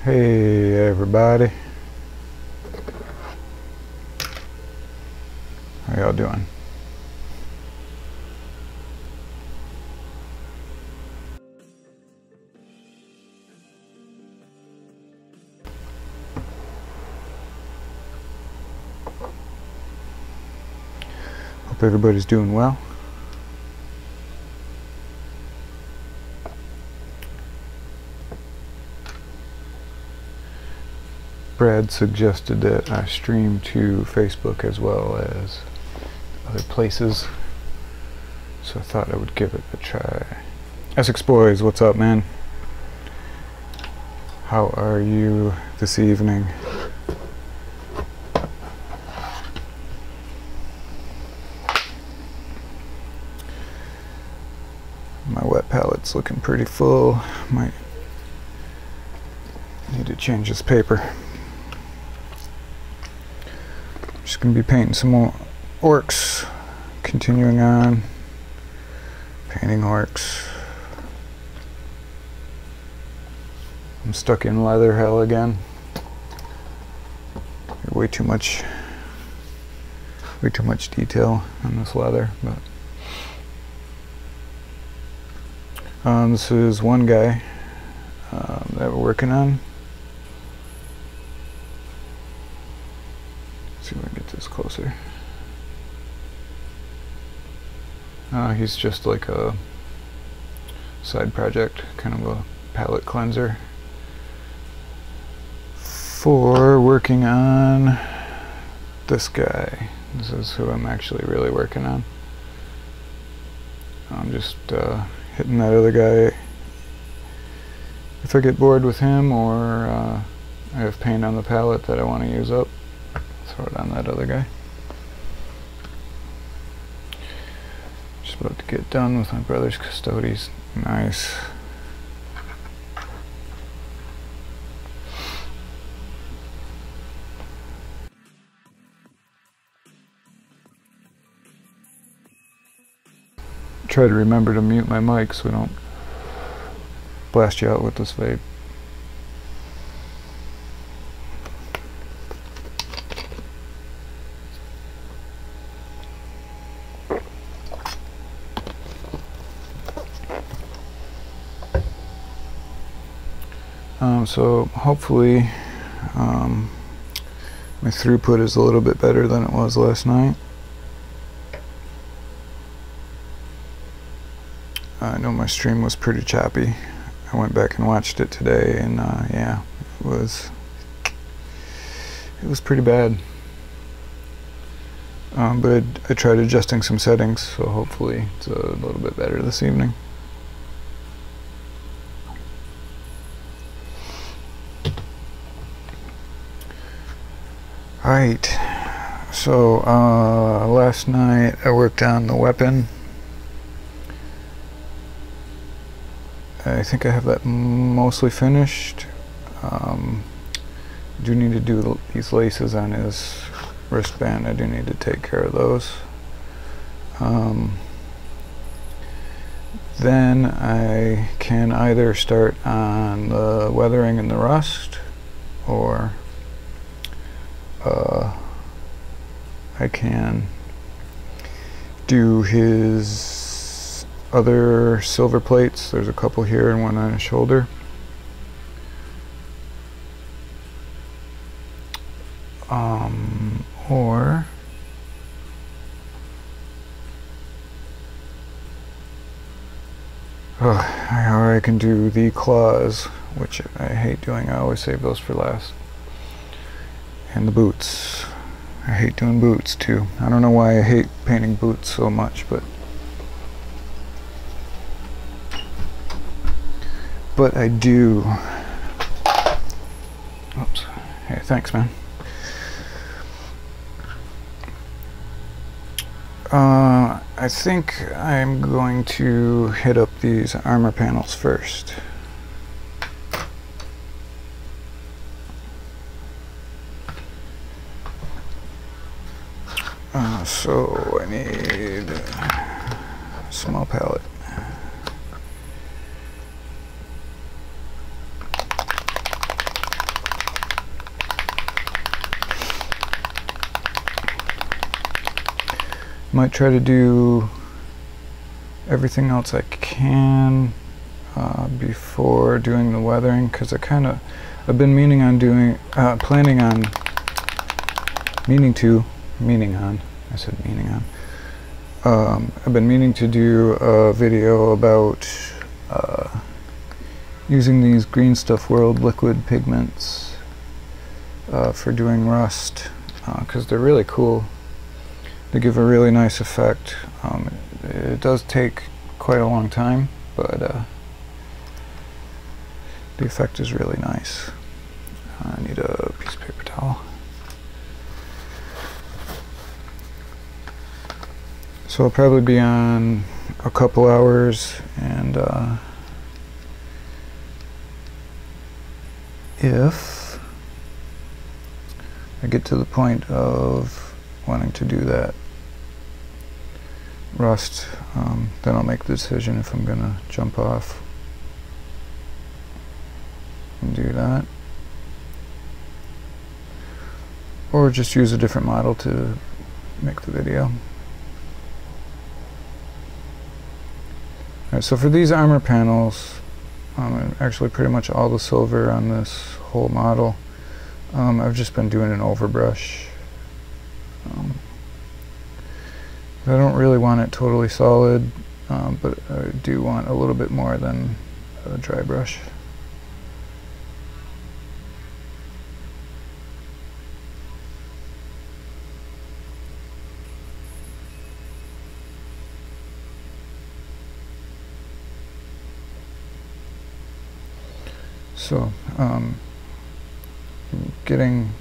Hey everybody, how y'all doing? Hope everybody's doing well. Brad suggested that I stream to Facebook as well as other places, so I thought I would give it a try. Essex Boys, what's up, man? How are you this evening? My wet palette's looking pretty full. Might need to change this paper. Just gonna be painting some more orcs. Continuing on painting orcs. I'm stuck in leather hell again. Way too much detail on this leather, but this is one guy that we're working on. Let's see if I can get this closer. He's just like a side project, kind of a palette cleanser for working on this guy. This is who I'm actually really working on. I'm just hitting that other guy if I get bored with him, or I have paint on the palette that I want to use up, throw it on that other guy. Just about to get done with my brother's custodies. Nice. Try to remember to mute my mic so I don't blast you out with this vape. So hopefully my throughput is a little bit better than it was last night. I know my stream was pretty choppy. I went back and watched it today, and yeah, it was pretty bad. But I tried adjusting some settings, so hopefully it's a little bit better this evening. Alright, so last night I worked on the weapon. I think I have that mostly finished. Do need to do these laces on his wristband. I do need to take care of those. Then I can either start on the weathering and the rust, or I can do his other silver plates. There's a couple here and one on his shoulder. Or I can do the claws, which I hate doing. I always save those for last. And the boots. I hate doing boots too. I don't know why I hate painting boots so much, but I do. Oops. Hey, thanks, man. I think I'm going to hit up these armor panels first. So I need a small palette. Might try to do everything else I can before doing the weathering, because I've been meaning on doing, planning on, I've been meaning to do a video about using these Green Stuff World liquid pigments for doing rust, because they're really cool. They give a really nice effect. It does take quite a long time, but the effect is really nice. I need a piece of paper towel. So I'll probably be on a couple hours, and if I get to the point of wanting to do that rust, then I'll make the decision if I'm gonna jump off and do that, or just use a different model to make the video. Alright, so for these armor panels, actually pretty much all the silver on this whole model, I've just been doing an overbrush. I don't really want it totally solid, but I do want a little bit more than a dry brush. So, getting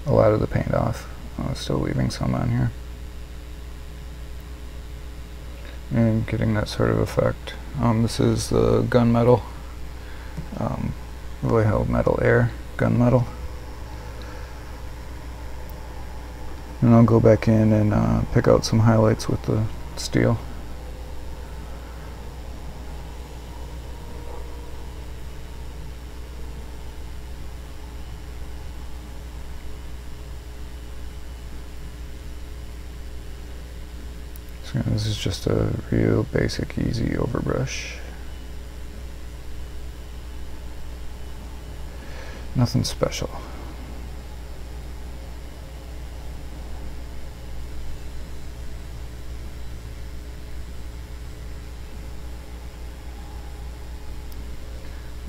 a lot of the paint off, still leaving some on here, and getting that sort of effect. This is the gunmetal, Vallejo Metal Air gunmetal, and I'll go back in and pick out some highlights with the steel. So this is just a real basic, easy overbrush. Nothing special.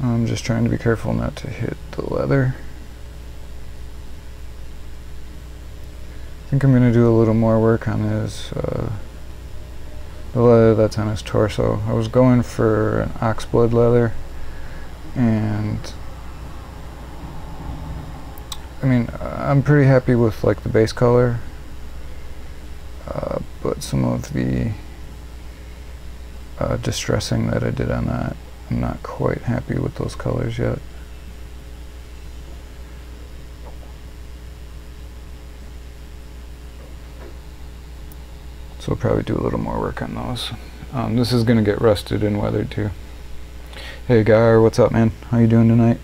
I'm just trying to be careful not to hit the leather. I think I'm going to do a little more work on his the leather that's on his torso. I was going for an oxblood leather, and I mean, I'm pretty happy with like the base color, but some of the distressing that I did on that, I'm not quite happy with those colors yet. So I'll probably do a little more work on those. This is going to get rusted and weathered too. Hey Gar, what's up, man? How you doing tonight?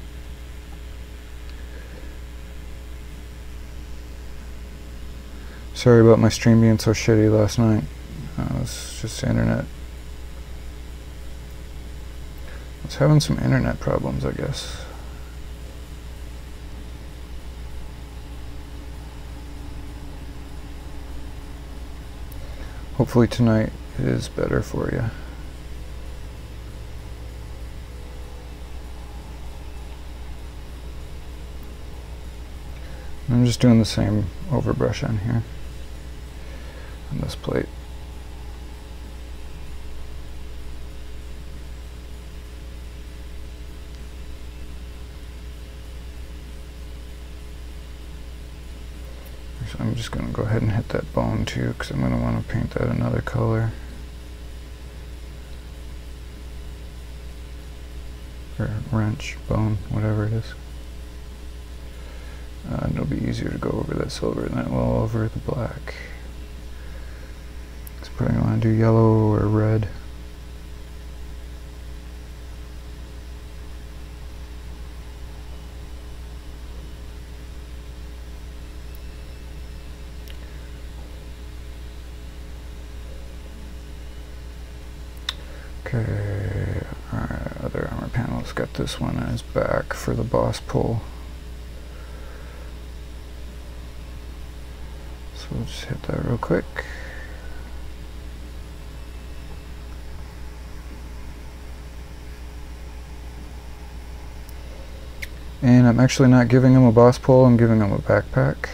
Sorry about my stream being so shitty last night. It was just the internet. I was having some internet problems, I guess. Hopefully tonight is better for you. I'm just doing the same overbrush on here, on this plate. So I'm just going to go ahead and hit that bone too, because I'm going to want to paint that another color. Or wrench, bone, whatever it is. And it'll be easier to go over that silver than it will over the black. So probably want to do yellow or red. Okay, alright, other armor panel's got this one on his back for the boss pull. So we'll just hit that real quick. And I'm actually not giving him a boss pull, I'm giving him a backpack.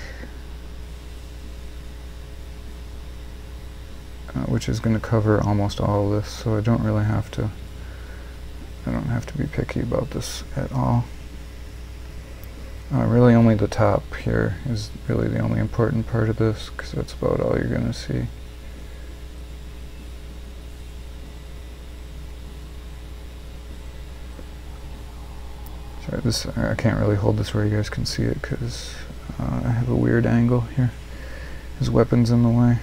Which is going to cover almost all of this, so I don't really have to, be picky about this at all. Really only the top here is really the only important part of this, because that's about all you're going to see. Sorry, I can't really hold this where you guys can see it, because I have a weird angle here. His weapon's in the way.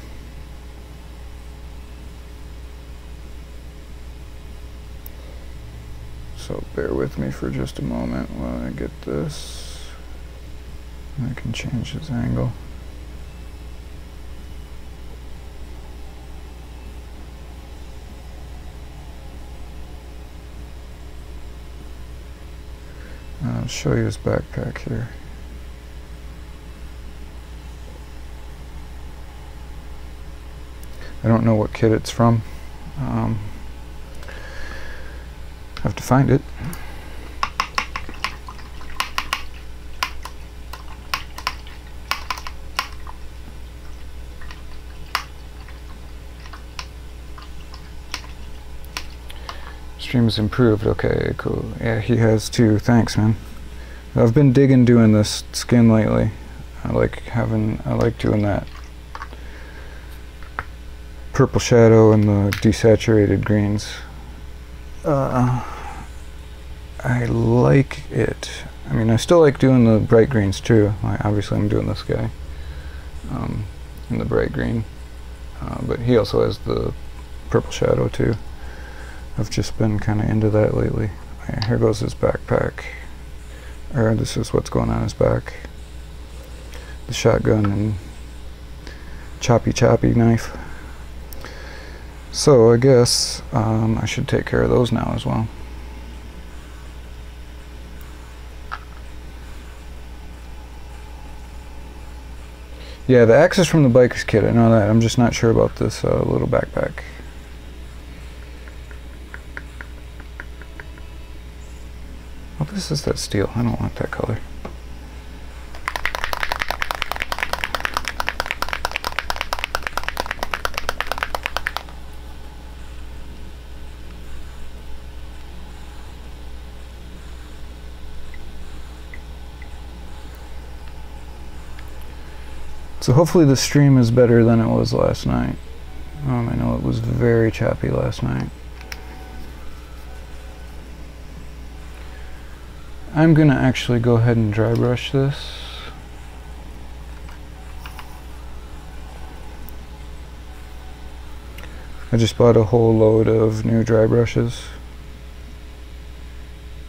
So bear with me for just a moment while I get this. I can change his angle. I'll show you his backpack here. I don't know what kit it's from. Have to find it. Stream's improved. Okay, cool. Yeah, he has too. Thanks, man. I've been digging doing this skin lately. I like doing that purple shadow and the desaturated greens. I like it. I mean, I still like doing the bright greens too. Obviously I'm doing this guy in the bright green, but he also has the purple shadow too. I've just been kind of into that lately. Here goes his backpack, or this is what's going on his back. The shotgun and choppy knife. So I guess I should take care of those now as well. Yeah, the axe is from the biker's kit, I know that. I'm just not sure about this little backpack. Oh, this is that steel. I don't want that color. So hopefully the stream is better than it was last night. I know it was very choppy last night. I'm gonna actually go ahead and dry brush this. I just bought a whole load of new dry brushes.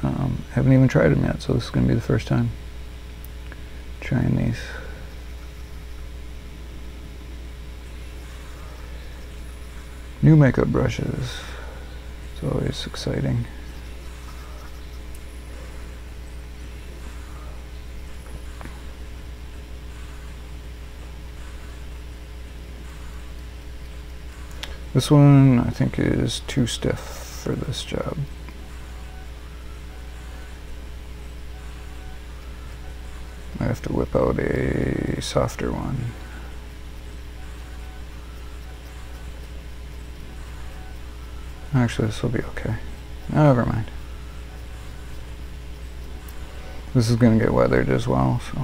Haven't even tried them yet, so this is gonna be the first time trying these. New makeup brushes. It's always exciting. This one I think is too stiff for this job. I have to whip out a softer one. Actually, this will be okay. Oh, never mind. This is going to get weathered as well, so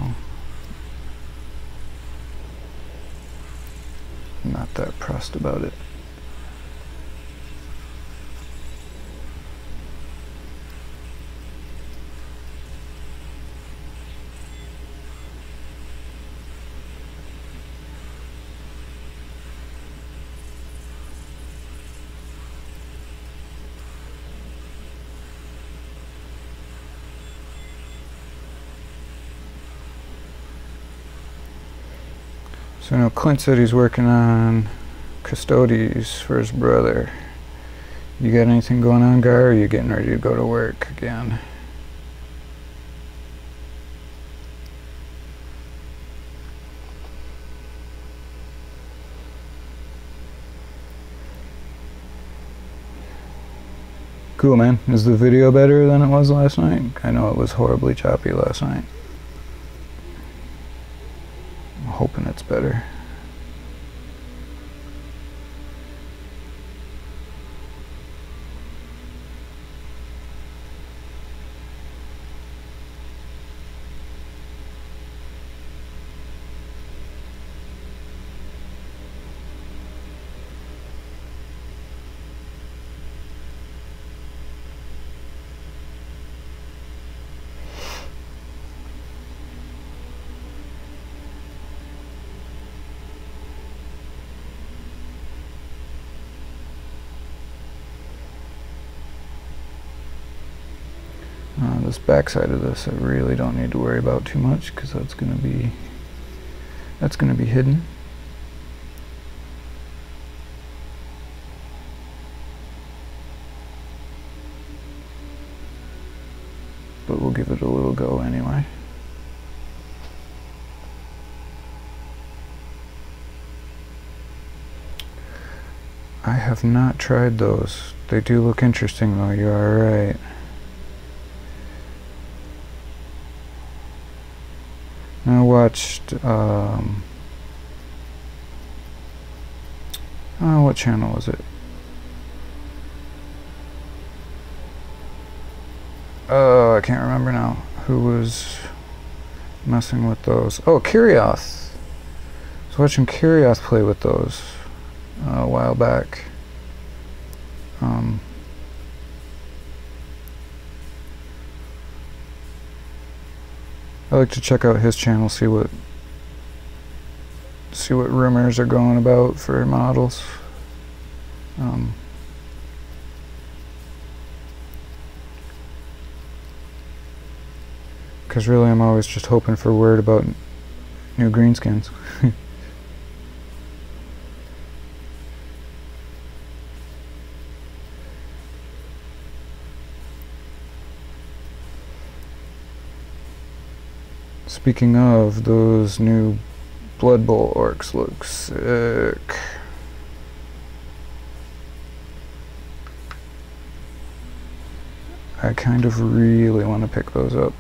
I'm not that pressed about it. So now Clint said he's working on Custodes for his brother. You got anything going on, Guy, or are you getting ready to go to work again? Cool, man. Is the video better than it was last night? I know it was horribly choppy last night. I'm hoping it's better. This backside of this I really don't need to worry about too much, because that's gonna be hidden. But we'll give it a little go anyway. I have not tried those. They do look interesting though, you are right. I watched, what channel was it? Oh, I can't remember now. Who was messing with those? Oh, Kirioth. I was watching Kirioth play with those a while back. I like to check out his channel, see what rumors are going about for models. Because really I'm always just hoping for word about new greenskins. Speaking of, those new Blood Bowl Orks look sick. I kind of really want to pick those up.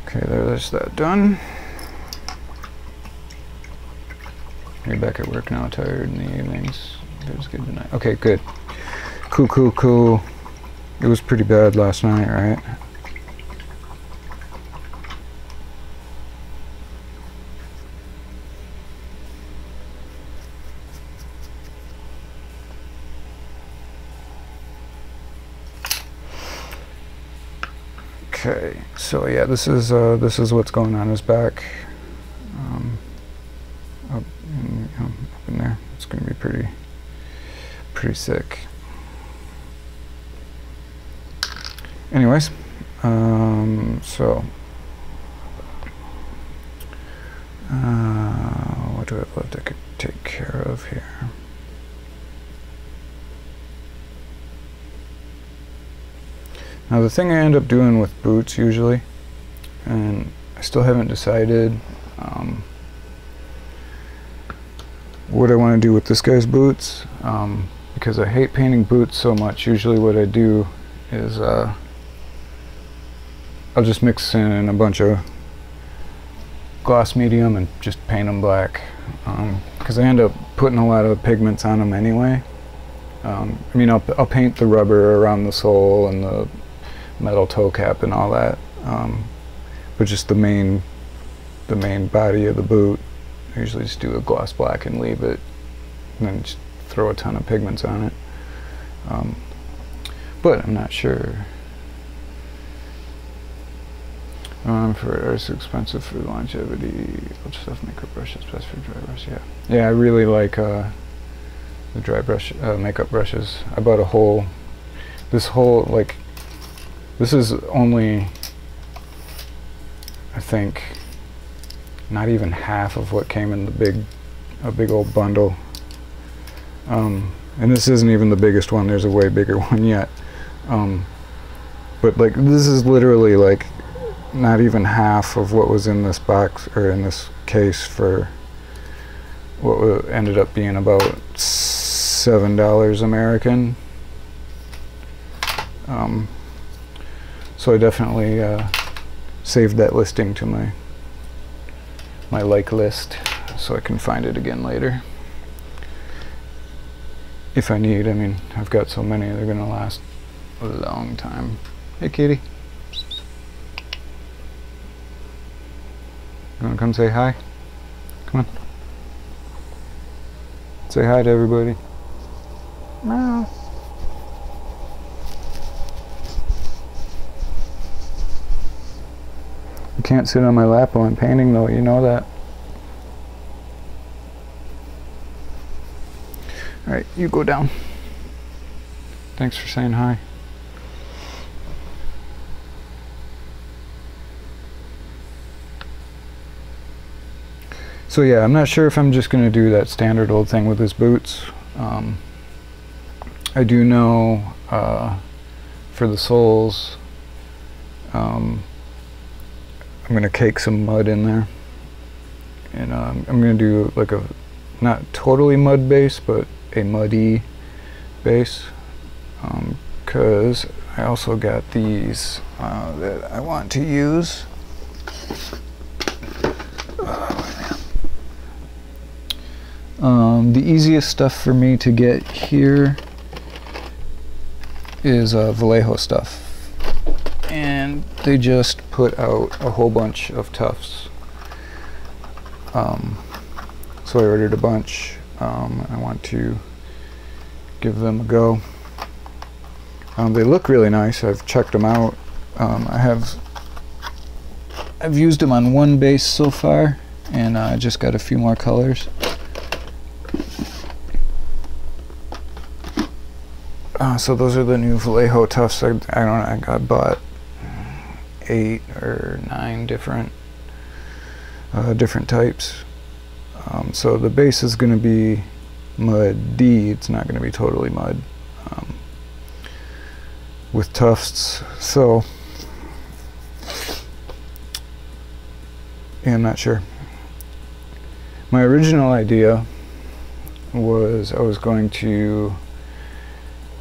Okay, there's that done. You're back at work now, tired in the evenings. It was good tonight. Okay, good. Cool. It was pretty bad last night, right? Okay, so yeah, this is what's going on his back. Up in there. It's going to be pretty sick. Anyways, what do I have left I could take care of here? Now the thing I end up doing with boots usually, and I still haven't decided what I want to do with this guy's boots, because I hate painting boots so much. Usually what I do is I'll just mix in a bunch of gloss medium and just paint them black, because I end up putting a lot of pigments on them anyway. I mean, I'll paint the rubber around the sole and the metal toe cap and all that, but just the main body of the boot, I usually just do a gloss black and leave it, and then just throw a ton of pigments on it. But I'm not sure. For it's expensive for longevity. I'll just have makeup brushes, best for dry brush. Yeah, I really like the dry brush makeup brushes. I bought this is only, I think, not even half of what came in the big old bundle. And this isn't even the biggest one, there's a way bigger one yet. But like, this is literally like not even half of what was in this box, or in this case, for what ended up being about $7 American. So I definitely saved that listing to my like list, so I can find it again later if I need. I mean, I've got so many, they're gonna last a long time. Hey kitty, you wanna come say hi? Come on, say hi to everybody. Meow. You can't sit on my lap while I'm painting though, you know that. Alright, you go down. Thanks for saying hi. So yeah, I'm not sure if I'm just going to do that standard old thing with his boots. I do know for the soles, I'm going to cake some mud in there. And I'm going to do like a, not totally mud base, but a muddy base. Because I also got these that I want to use. The easiest stuff for me to get here is Vallejo stuff, and they just put out a whole bunch of tufts, so I ordered a bunch. I want to give them a go. They look really nice. I've checked them out. I've used them on one base so far, and I just got a few more colors. So those are the new Vallejo tufts. I don't know, I bought 8 or 9 different types. So the base is going to be muddy. It's not going to be totally mud, with tufts. So yeah, I'm not sure. My original idea was I was going to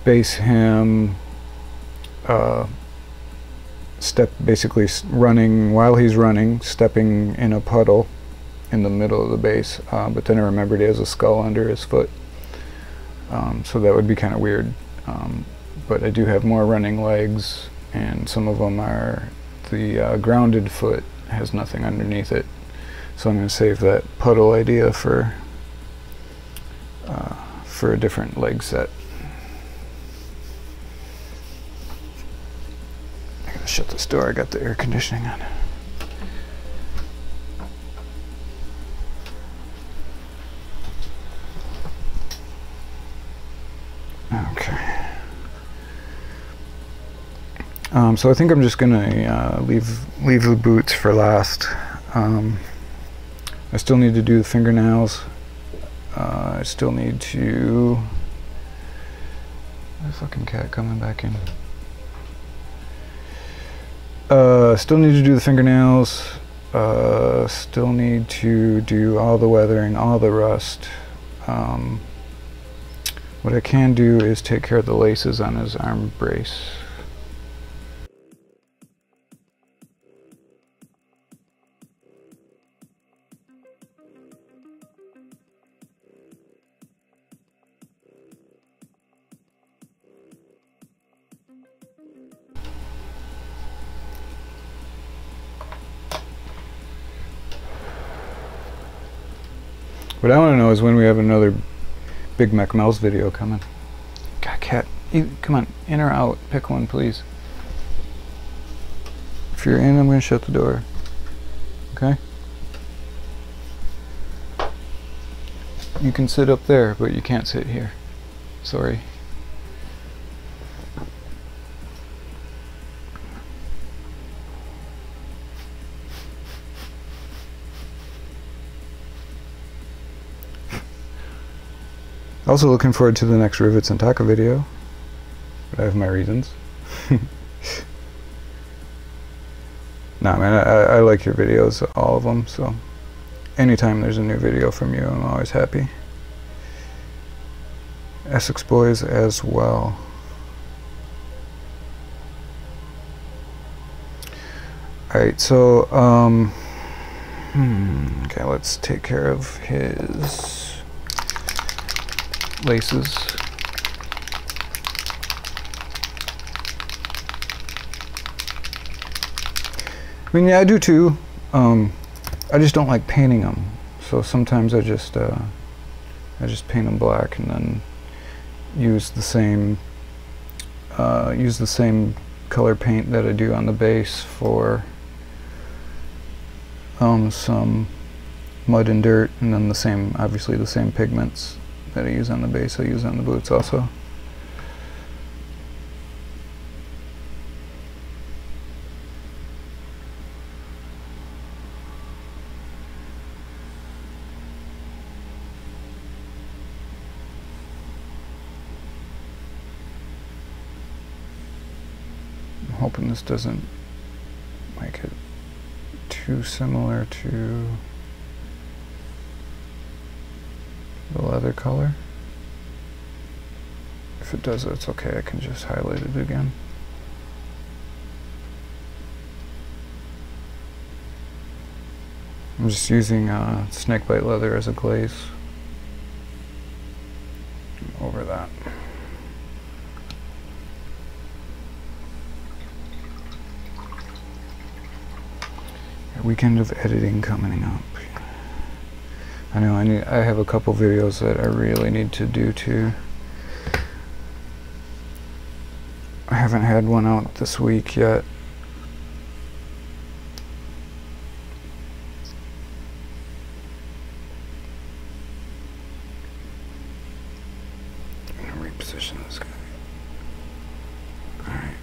base him basically running, while he's running, stepping in a puddle in the middle of the base, but then I remembered he has a skull under his foot, so that would be kind of weird. But I do have more running legs, and some of them are, the grounded foot has nothing underneath it, so I'm going to save that puddle idea for a different leg set. I gotta shut this door, I got the air conditioning on. Okay. So I think I'm just gonna leave the boots for last. I still need to do the fingernails. I still need to... The fucking cat coming back in. Still need to do the fingernails. Still need to do all the weathering, all the rust. What I can do is take care of the laces on his arm brace. What I want to know is when we have another Big Mac Mouse video coming. God, cat, come on, in or out? Pick one, please. If you're in, I'm going to shut the door. Okay? You can sit up there, but you can't sit here. Sorry. Also looking forward to the next Rivets and Taka video, but I have my reasons. Nah, man, I like your videos, all of them, so anytime there's a new video from you, I'm always happy. Essex Boys as well. Alright, so, okay, let's take care of his laces. I mean, yeah, I do too. I just don't like painting them. So sometimes I just paint them black and then use the same color paint that I do on the base for some mud and dirt, and then obviously the same pigments that I use on the base I use on the boots also. I'm hoping this doesn't make it too similar to the leather color. If it does, it's okay, I can just highlight it again. I'm just using snakebite leather as a glaze over that. Weekend of editing coming up. I know I have a couple videos that I really need to do too. I haven't had one out this week yet. I'm gonna reposition this guy. Alright.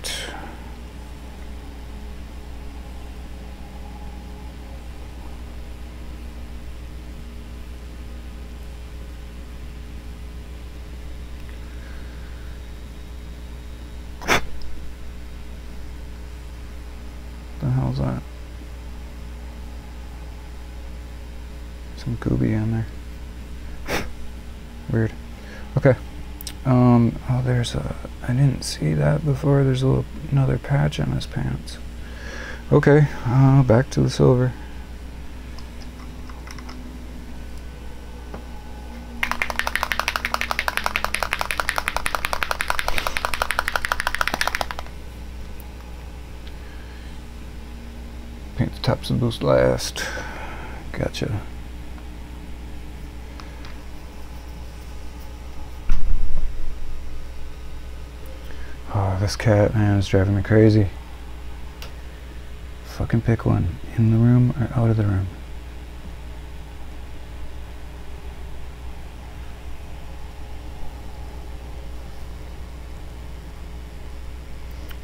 What the hell's that? Some gooby in there. Weird. Okay. Oh, there's I didn't see that before. There's another patch on his pants. Okay, back to the silver. Paint the tops of the boots last. Gotcha. Oh, this cat, man, is driving me crazy. Fucking pick one. In the room or out of the room?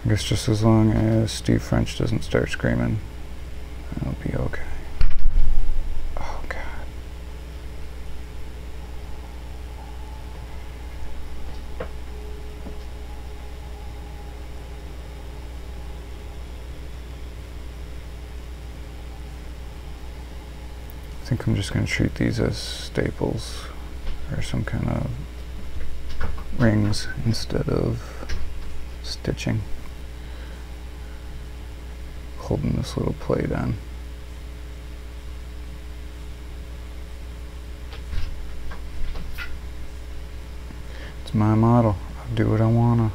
I guess just as long as Steve French doesn't start screaming, I'll be okay. Oh, God. I think I'm just going to treat these as staples or some kind of rings instead of stitching. Holding this little plate on. It's my model. I'll do what I wanna.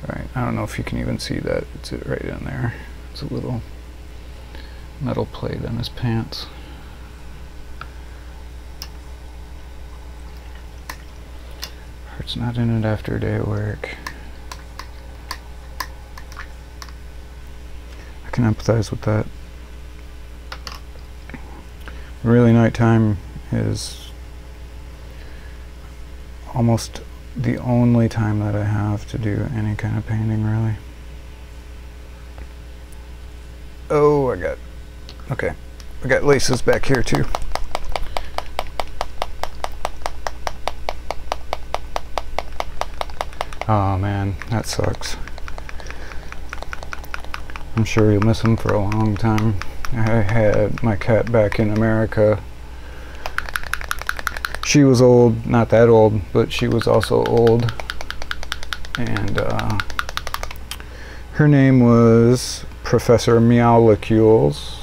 Alright, I don't know if you can even see that. It's right in there. It's a little metal plate on his pants. Heart's not in it after a day at work. I can empathize with that. Really, nighttime is almost the only time that I have to do any kind of painting, really. Oh, okay. I got laces back here too. Oh man, that sucks. I'm sure you'll miss him for a long time. I had my cat back in America. She was old, not that old, but she was also old. And her name was Professor Meowlicules.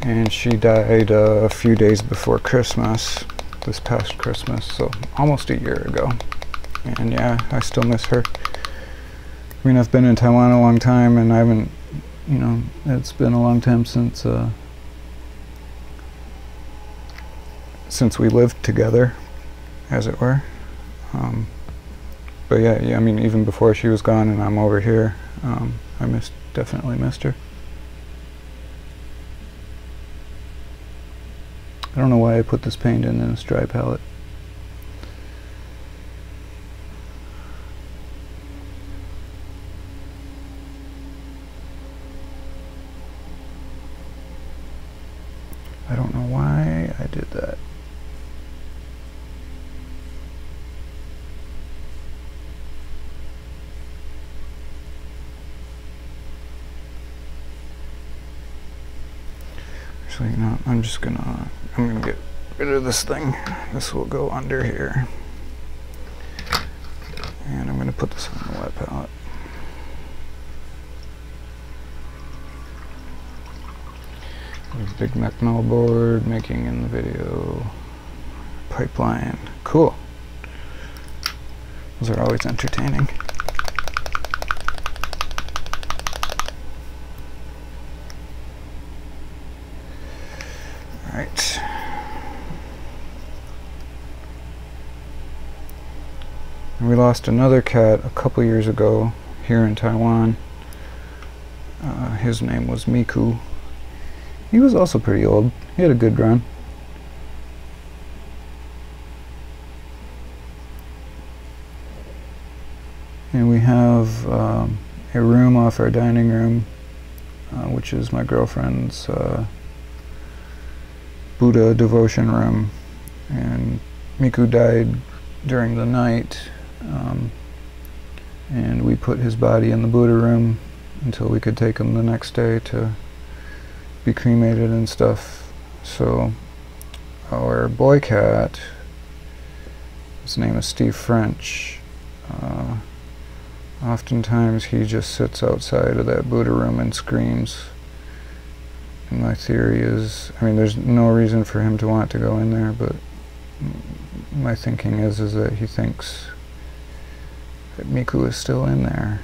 And she died a few days before Christmas, this past Christmas, so almost a year ago. And yeah, I still miss her. I mean, I've been in Taiwan a long time, and I haven't, you know, it's been a long time since we lived together, as it were. But yeah, I mean, even before she was gone and I'm over here, I definitely missed her. I don't know why I put this paint in this dry palette. I don't know why I did that. Actually, you know, I'm gonna get rid of this thing. This will go under here. And I'm gonna put this on the wet palette. Big Mechnol board making in the video. Pipeline. Cool. Those are always entertaining. Alright. And we lost another cat a couple years ago here in Taiwan. His name was Miku. He was also pretty old. He had a good run. And we have a room off our dining room, which is my girlfriend's Buddha devotion room. And Miku died during the night, and we put his body in the Buddha room until we could take him the next day to be cremated and stuff. So our boy cat, his name is Steve French, oftentimes he just sits outside of that Buddha room and screams. And my theory is, I mean, there's no reason for him to want to go in there, but my thinking is that he thinks that Miku is still in there.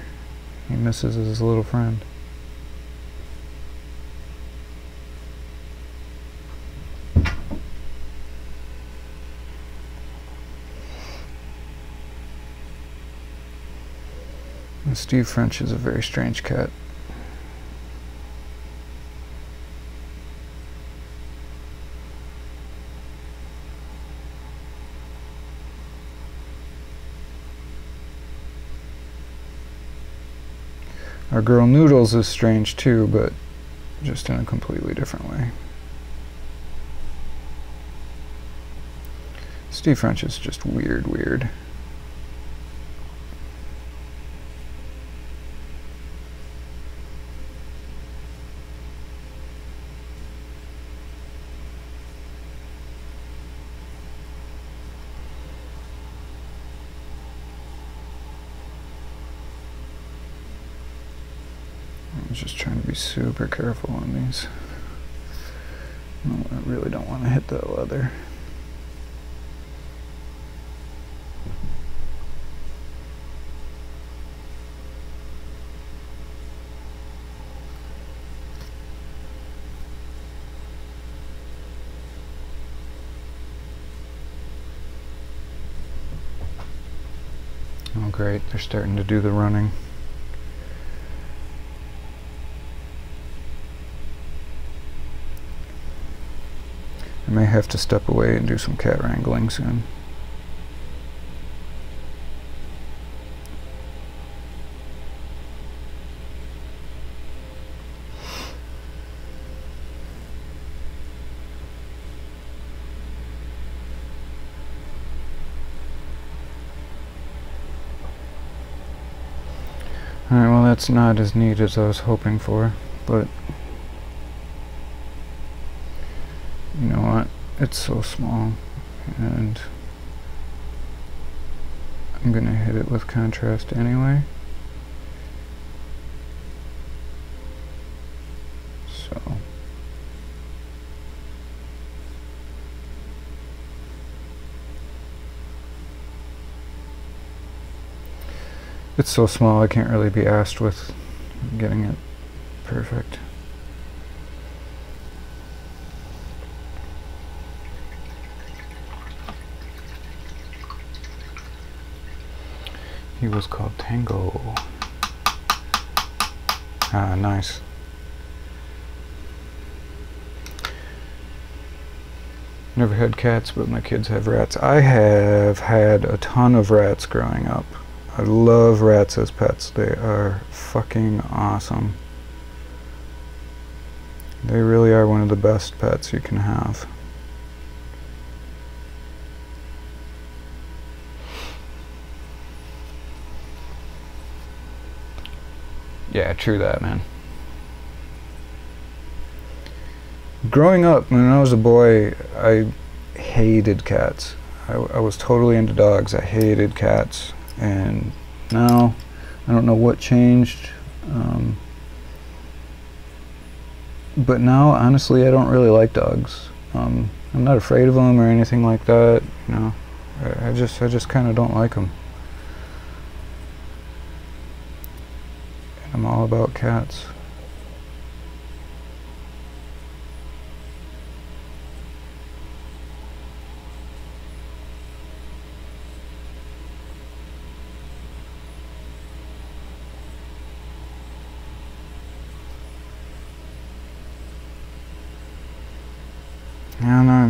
He misses his little friend. And Steve French is a very strange cat. Our girl Noodles is strange too, but just in a completely different way. Steve French is just weird. I'm just trying to be super careful on these. No, I really don't want to hit that leather. Oh great, they're starting to do the running. I may have to step away and do some cat wrangling soon. Alright, well that's not as neat as I was hoping for, but you know what? It's so small, and I'm gonna hit it with contrast anyway. So it's so small I can't really be asked with getting it perfect. He was called Tango. Ah, nice. Never had cats, but my kids have rats. I have had a ton of rats growing up. I love rats as pets. They are fucking awesome. They really are one of the best pets you can have. Yeah, true that, man. Growing up, when I was a boy, I hated cats. I was totally into dogs. I hated cats. And now, I don't know what changed. But now, honestly, I don't really like dogs. I'm not afraid of them or anything like that. You know, I just kind of don't like them. And I'm all about cats.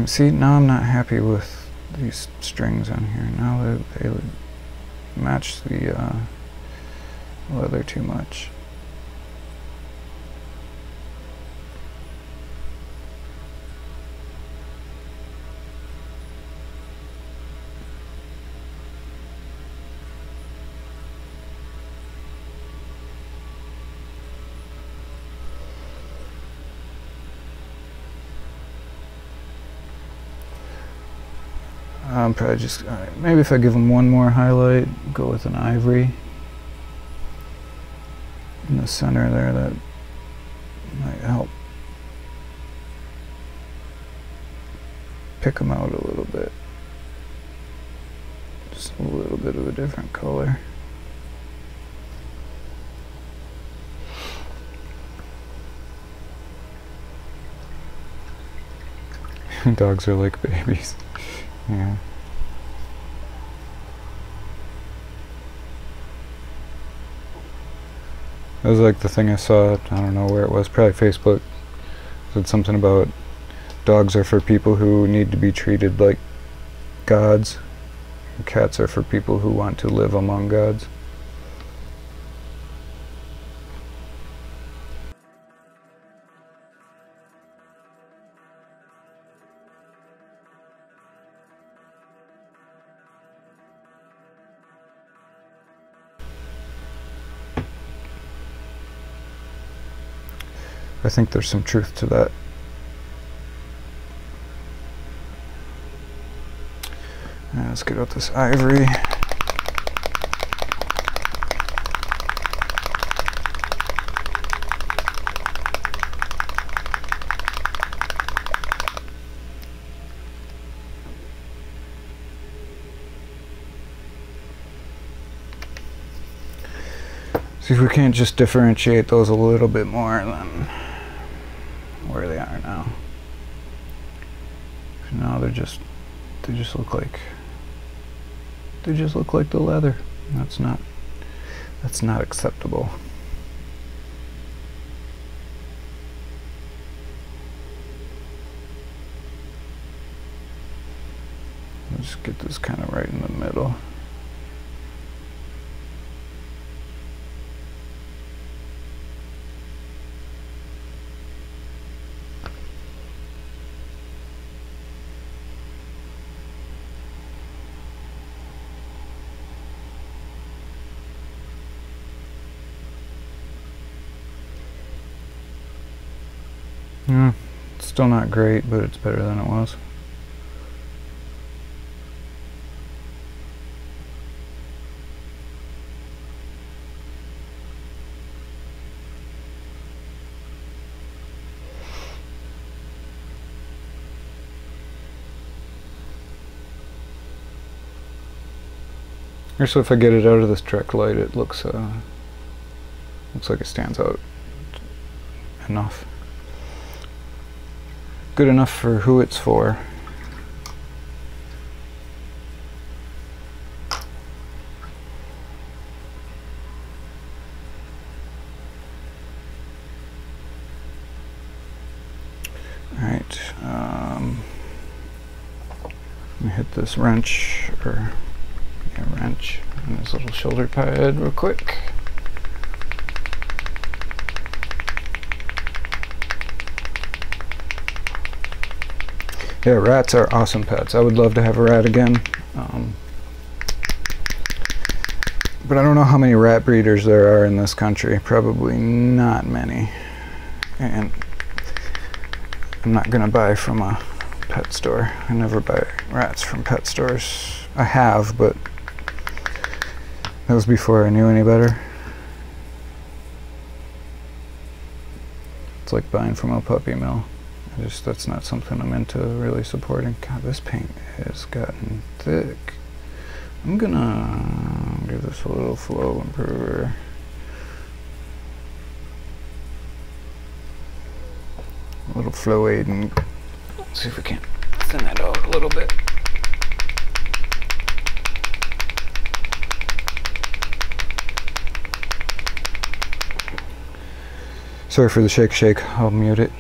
See, now I'm not happy with these strings on here. Now they match the leather too much. Probably just, maybe if I give them one more highlight, go with an ivory in the center there, that might help pick them out a little bit. Just a little bit of a different color. Dogs are like babies. Yeah. That was like the thing I saw, I don't know where it was, probably Facebook. It said something about dogs are for people who need to be treated like gods. And cats are for people who want to live among gods. I think there's some truth to that. Let's get out this ivory. See if we can't just differentiate those a little bit more than where they are now. Now they just look like the leather. That's not acceptable. I'll just get this kind of right in the middle. Yeah, it's still not great, but it's better than it was. So if I get it out of this direct light, it looks like it stands out enough. Good enough for who it's for. Alright, let me hit this wrench, or wrench, and this little shoulder pad real quick. Yeah, rats are awesome pets. I would love to have a rat again. But I don't know how many rat breeders there are in this country. Probably not many. And I'm not gonna buy from a pet store. I never buy rats from pet stores. I have, but that was before I knew any better. It's like buying from a puppy mill. That's not something I'm into really supporting. God, this paint has gotten thick. I'm gonna give this a little flow improver. A little flow aid, and see if we can thin that out a little bit. Sorry for the shake, I'll mute it.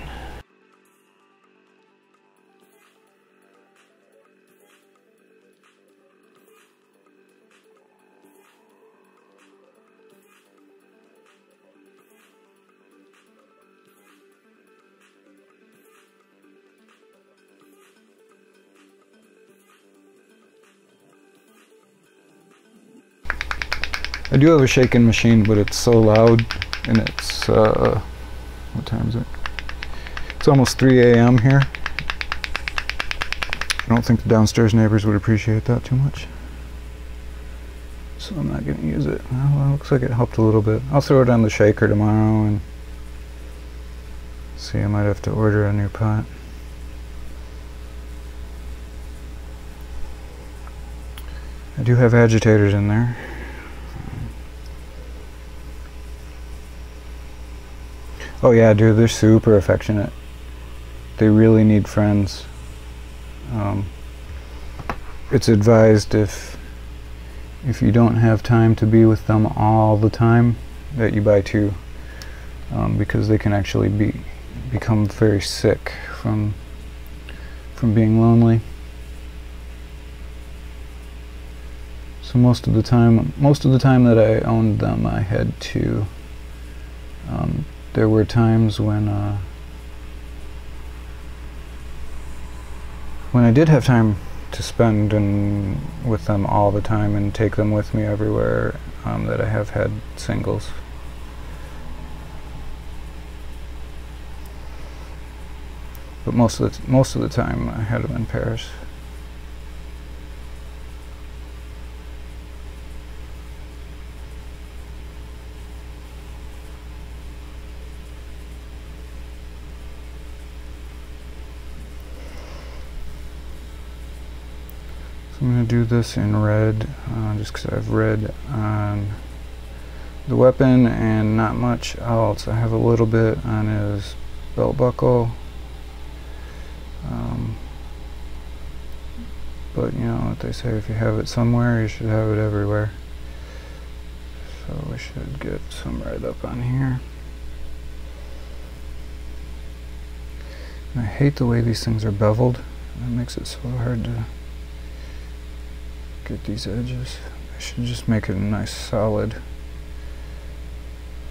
I do have a shaking machine, but it's so loud, and it's, what time is it? It's almost 3 a.m. here. I don't think the downstairs neighbors would appreciate that too much. So I'm not going to use it. Well, it looks like it helped a little bit. I'll throw it on the shaker tomorrow and see, I might have to order a new pot. I do have agitators in there. Oh yeah, dude, they're super affectionate. They really need friends. It's advised if you don't have time to be with them all the time, that you buy two, because they can actually become very sick from being lonely. So most of the time that I owned them, I had to. There were times when I did have time to spend with them all the time and take them with me everywhere, that I have had singles. But most of the time I had them in pairs. So I'm going to do this in red, just because I have red on the weapon and not much else. I have a little bit on his belt buckle, but you know what they say, if you have it somewhere, you should have it everywhere. So we should get some red up on here. And I hate the way these things are beveled. That makes it so hard to get these edges. I should just make it a nice solid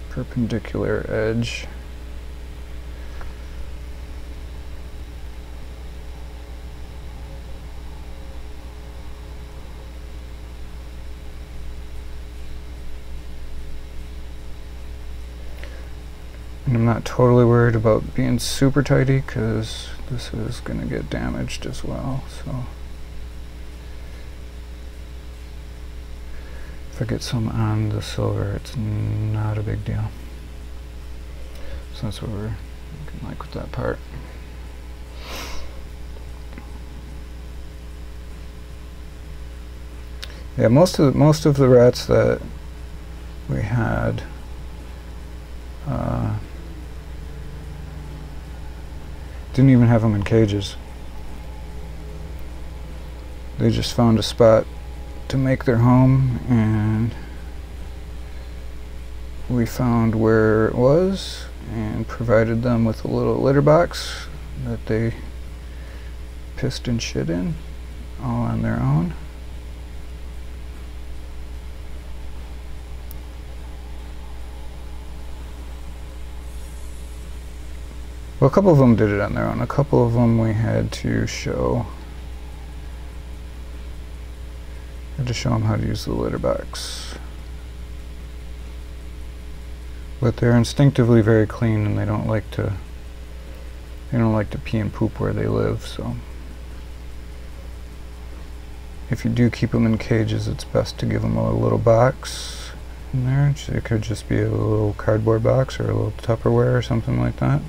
perpendicular edge. And I'm not totally worried about being super tidy because this is going to get damaged as well. So if I get some on the silver, it's not a big deal. So that's what we're looking like with that part. Yeah, most of the rats that we had didn't even have them in cages. They just found a spot to make their home, and we found where it was and provided them with a little litter box that they pissed and shit in all on their own. Well, a couple of them did it on their own. A couple of them we had to show them how to use the litter box. But they're instinctively very clean, and they don't like to pee and poop where they live. So if you do keep them in cages, it's best to give them a little box in there. It could just be a little cardboard box or a little Tupperware or something like that.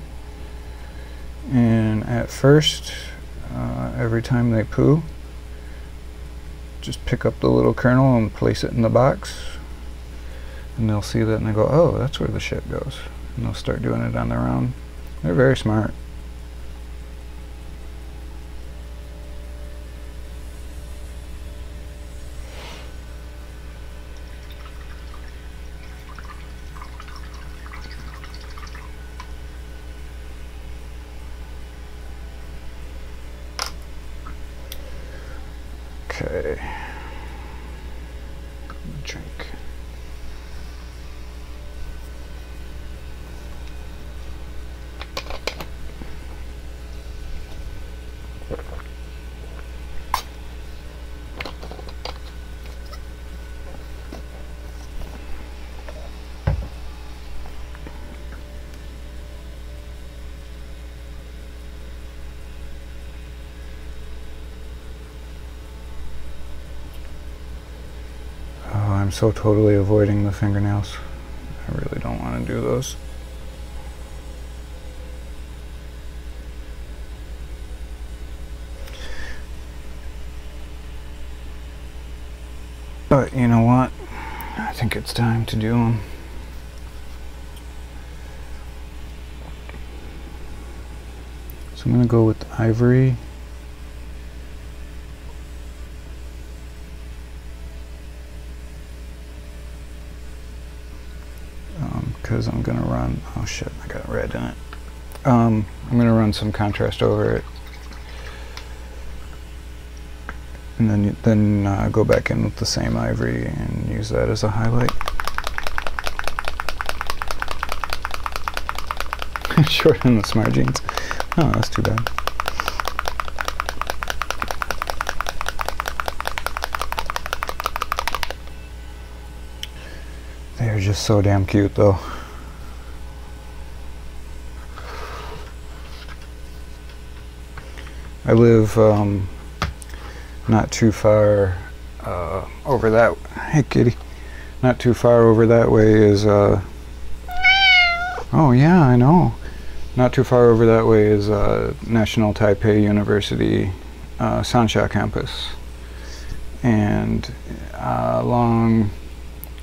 And at first, every time they poo, just pick up the little kernel and place it in the box, and they'll see that and they go, oh, that's where the shit goes, and they'll start doing it on their own. They're very smart. Okay. Drink. I'm so totally avoiding the fingernails. I really don't want to do those. But you know what? I think it's time to do them. So I'm going to go with ivory. Because I'm going to run, oh shit, I got red in it. I'm going to run some contrast over it. And then go back in with the same ivory and use that as a highlight. Short on the smart jeans. Oh, that's too bad. They're just so damn cute though. I live not too far over that. Hey, kitty. Not too far over that way is. Oh yeah, I know. Not too far over that way is National Taipei University Sansha campus, and along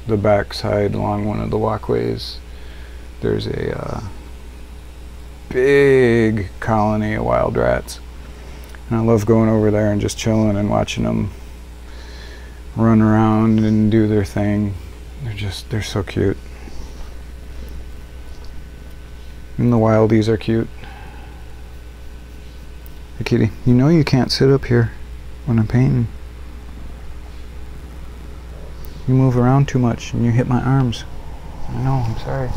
the back side, along one of the walkways, there's a big colony of wild rats. And I love going over there and just chilling and watching them run around and do their thing. They're so cute. And the wildies are cute. Hey kitty, you know you can't sit up here when I'm painting. You move around too much and you hit my arms. I know, I'm sorry.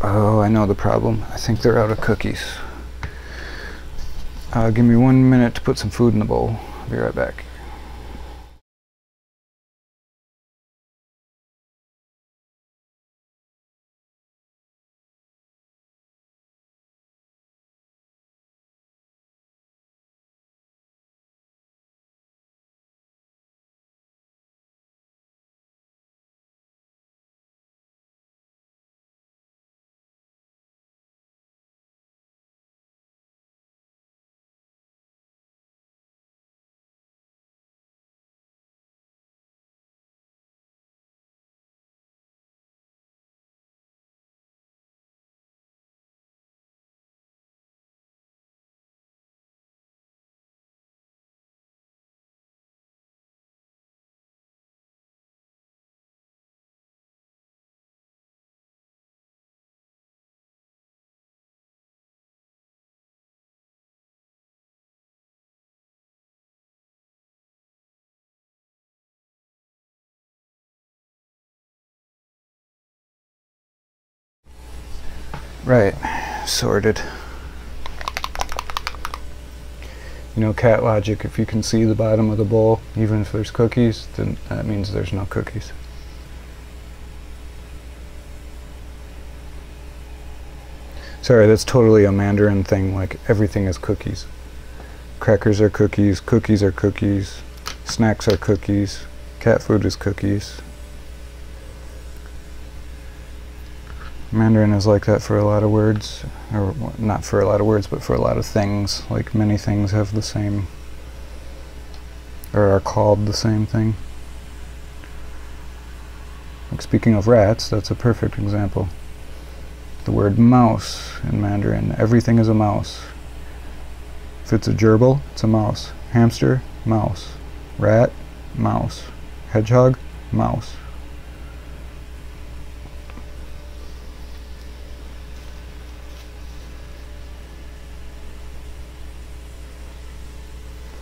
Oh, I know the problem. I think they're out of cookies. Give me 1 minute to put some food in the bowl. I'll be right back. Right, sorted. You know, cat logic, if you can see the bottom of the bowl, even if there's cookies, then that means there's no cookies. Sorry, that's totally a Mandarin thing, like everything is cookies. Crackers are cookies, cookies are cookies, snacks are cookies, cat food is cookies. Mandarin is like that for a lot of words, or not for a lot of words, but for a lot of things. Like many things have the same, or are called the same thing. Like speaking of rats, that's a perfect example. The word mouse in Mandarin, everything is a mouse. If it's a gerbil, it's a mouse. Hamster, mouse. Rat, mouse. Hedgehog, mouse.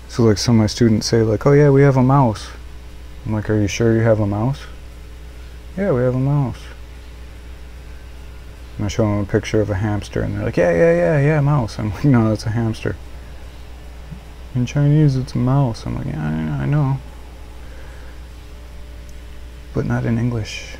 So like some of my students say like, oh yeah, we have a mouse. I'm like, are you sure you have a mouse? Yeah, we have a mouse. And I show them a picture of a hamster and they're like, yeah, mouse. I'm like, no, that's a hamster. In Chinese, it's a mouse. I'm like, yeah, I know. But not in English.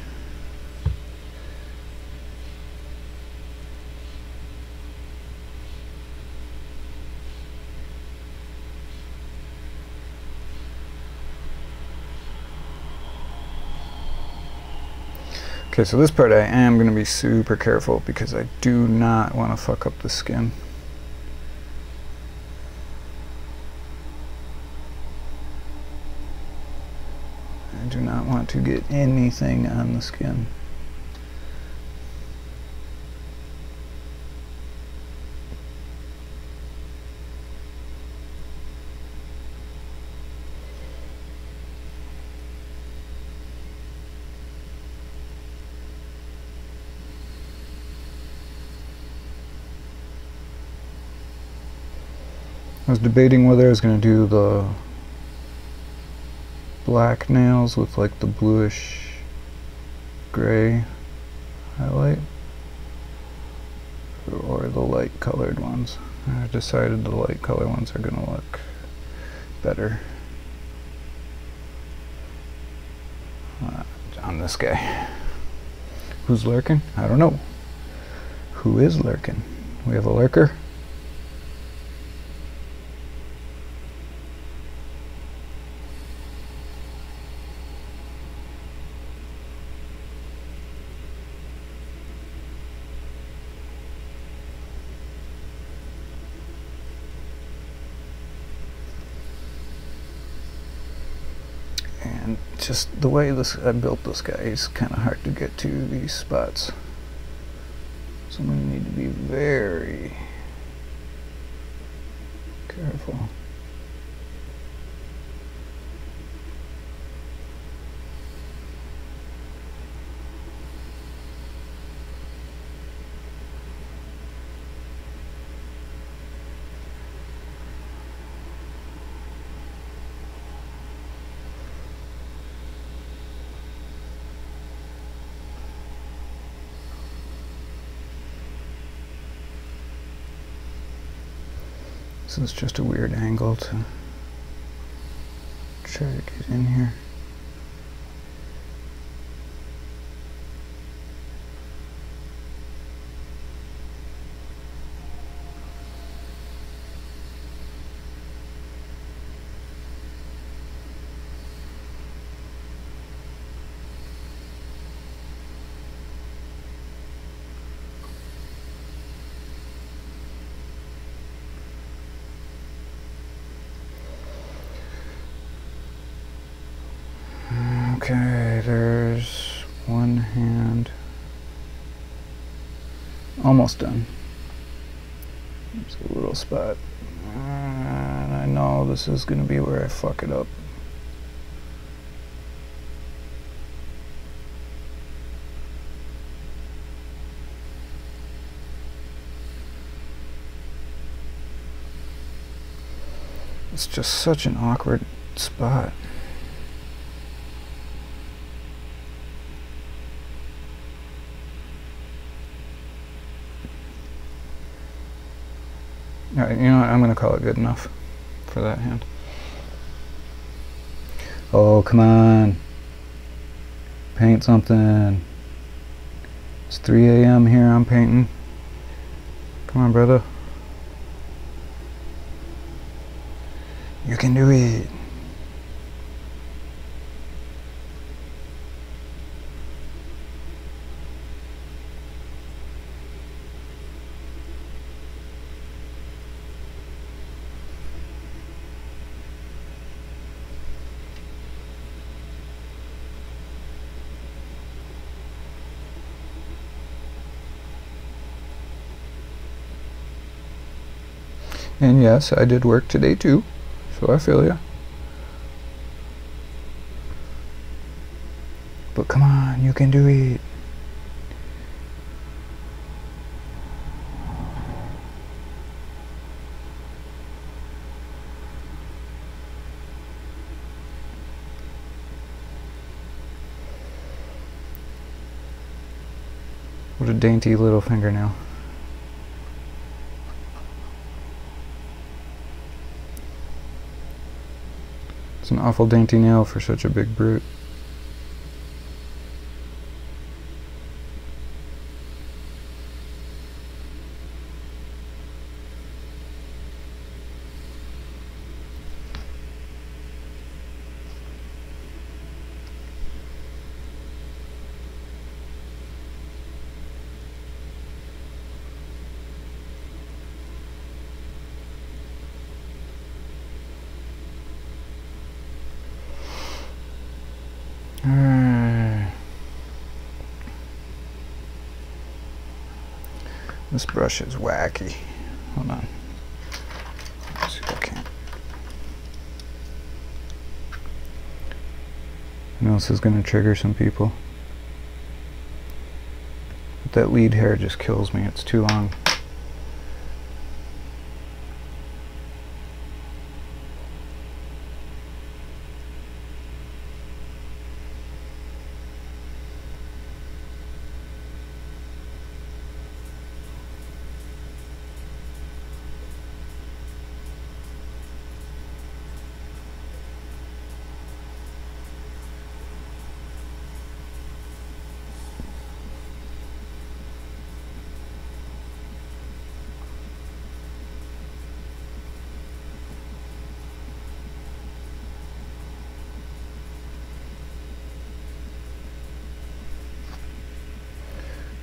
Okay, so this part I am going to be super careful because I do not want to fuck up the skin. I do not want to get anything on the skin. I was debating whether I was going to do the black nails with like the bluish gray highlight or the light colored ones. I decided the light color ones are going to look better on this guy. Who's lurking? I don't know. Who is lurking? We have a lurker. And just the way I built this guy is kind of hard to get to these spots. So I'm going to need to be very careful. This is just a weird angle to try to get in here. Okay, there's one hand. Almost done. There's a little spot. And I know this is going to be where I fuck it up. It's just such an awkward spot. Alright, you know what, I'm going to call it good enough for that hand. Oh, come on. Paint something. It's 3 a.m. here, I'm painting. Come on, brother. You can do it. And yes, I did work today too, so I feel ya. But come on, you can do it. What a dainty little fingernail. It's an awful dainty nail for such a big brute. This brush is wacky. Hold on. Let's see if I can. I know this is going to trigger some people. But that lead hair just kills me. It's too long.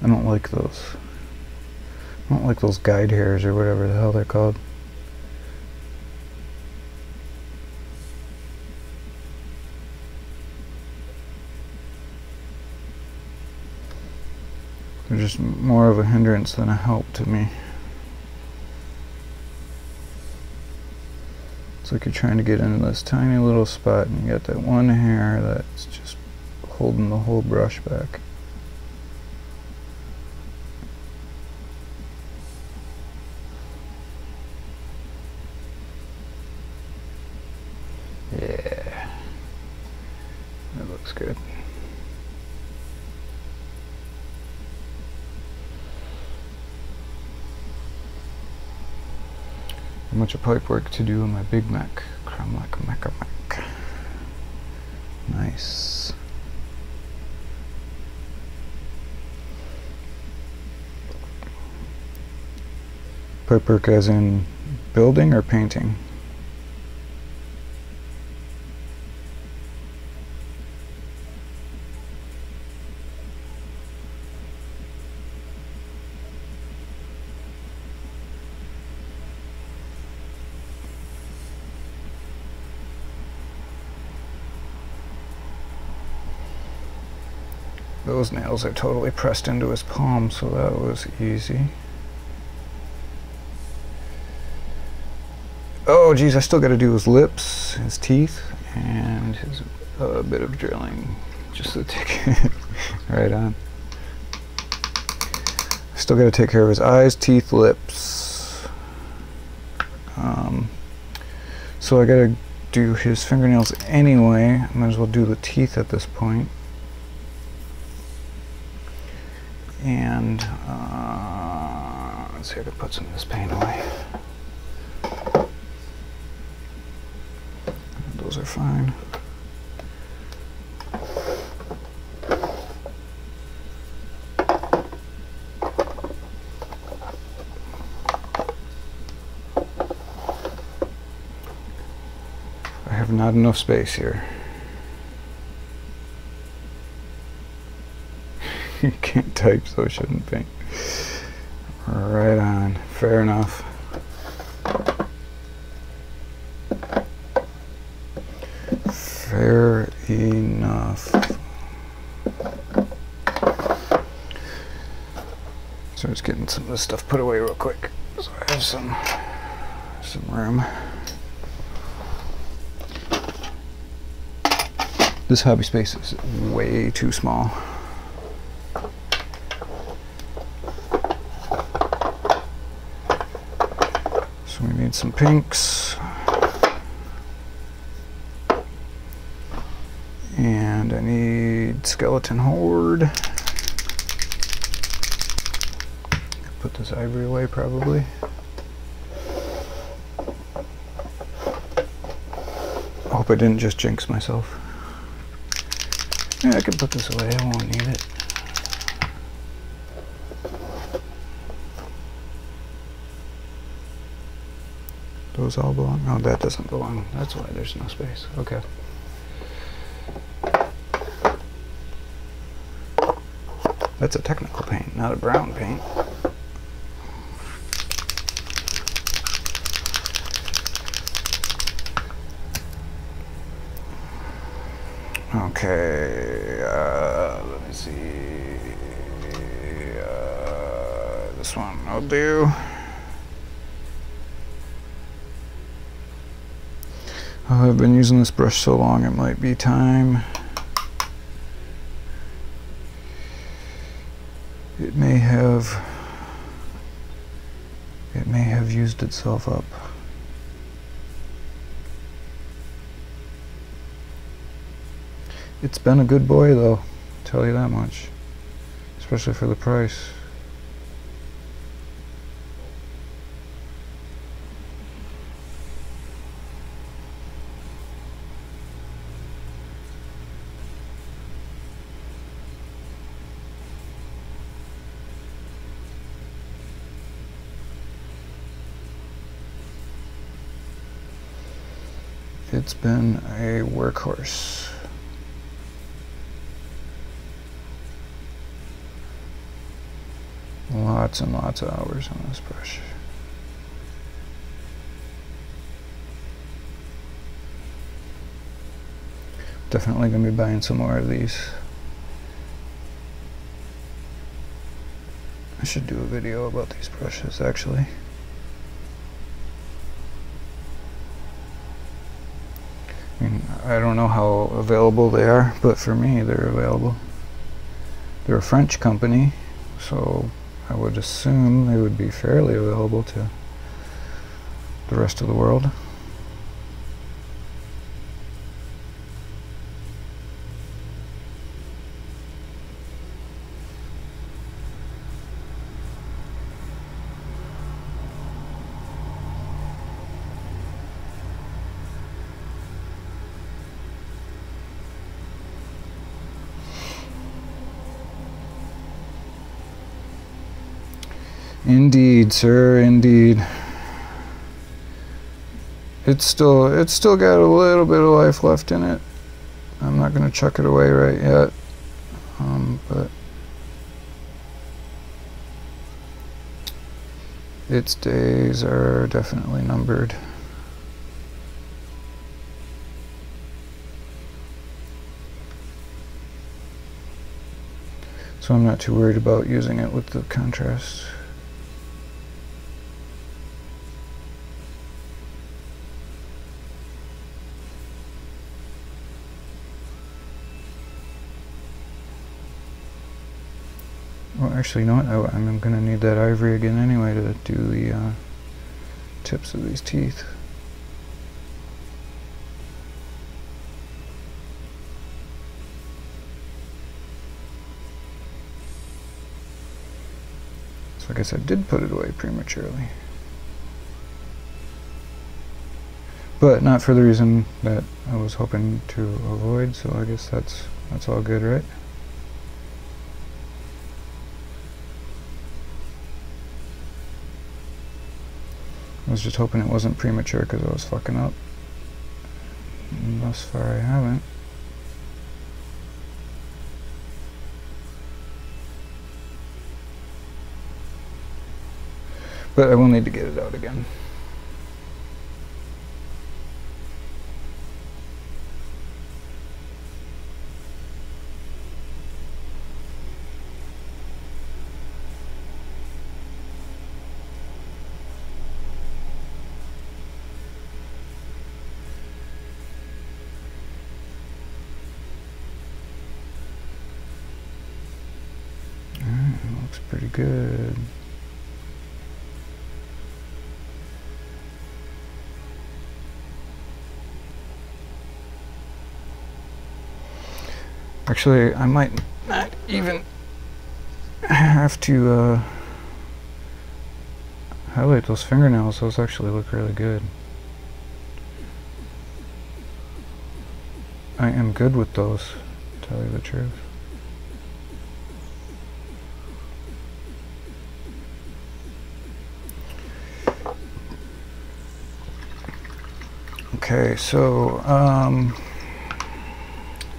I don't like those. I don't like those guide hairs or whatever the hell they're called. They're just more of a hindrance than a help to me. It's like you're trying to get into this tiny little spot and you got that one hair that's just holding the whole brush back. Yeah, that looks good. bunch of pipe work to do in my big mech. Cromlech mech. Nice. Pipe work as in building or painting? Those nails are totally pressed into his palm, so that was easy. Oh geez, I still got to do his lips, his teeth, and his bit of drilling, just to take it right on. Still got to take care of his eyes, teeth, lips. So I got to do his fingernails anyway. I might as well do the teeth at this point. And let's see, I can put some of this paint away. Those are fine. I have not enough space here. You can't type, so it shouldn't paint. Right on. Fair enough. Fair enough. So just getting some of this stuff put away real quick, so I have some room. This hobby space is way too small. So we need some pinks. And I need skeleton horde. Put this ivory away probably. I hope I didn't just jinx myself. Yeah, I can put this away, I won't need it. Those all belong? No, that doesn't belong. That's why there's no space. Okay. That's a technical paint, not a brown paint. Okay, let me see. This one I'll do. Oh, I've been using this brush so long, it might be time. It may have used itself up. It's been a good boy though, I'll tell you that much. Especially for the price. It's been a workhorse. Lots and lots of hours on this brush. Definitely going to be buying some more of these. I should do a video about these brushes actually. I mean, I don't know how available they are, but for me they're available. They're a French company, so I would assume they would be fairly available to the rest of the world. Indeed, sir, indeed. It's still got a little bit of life left in it. I'm not going to chuck it away right yet, but its days are definitely numbered. So I'm not too worried about using it with the contrast. Well, actually, you know what? I'm going to need that ivory again anyway to do the tips of these teeth. So I guess I did put it away prematurely. But not for the reason that I was hoping to avoid, so I guess that's all good, right? I was just hoping it wasn't premature because I was fucking up. And thus far I haven't. But I will need to get it out again. Looks pretty good. Actually, I might not even have to highlight those fingernails. Those actually look really good. I am good with those, to tell you the truth. Okay, so,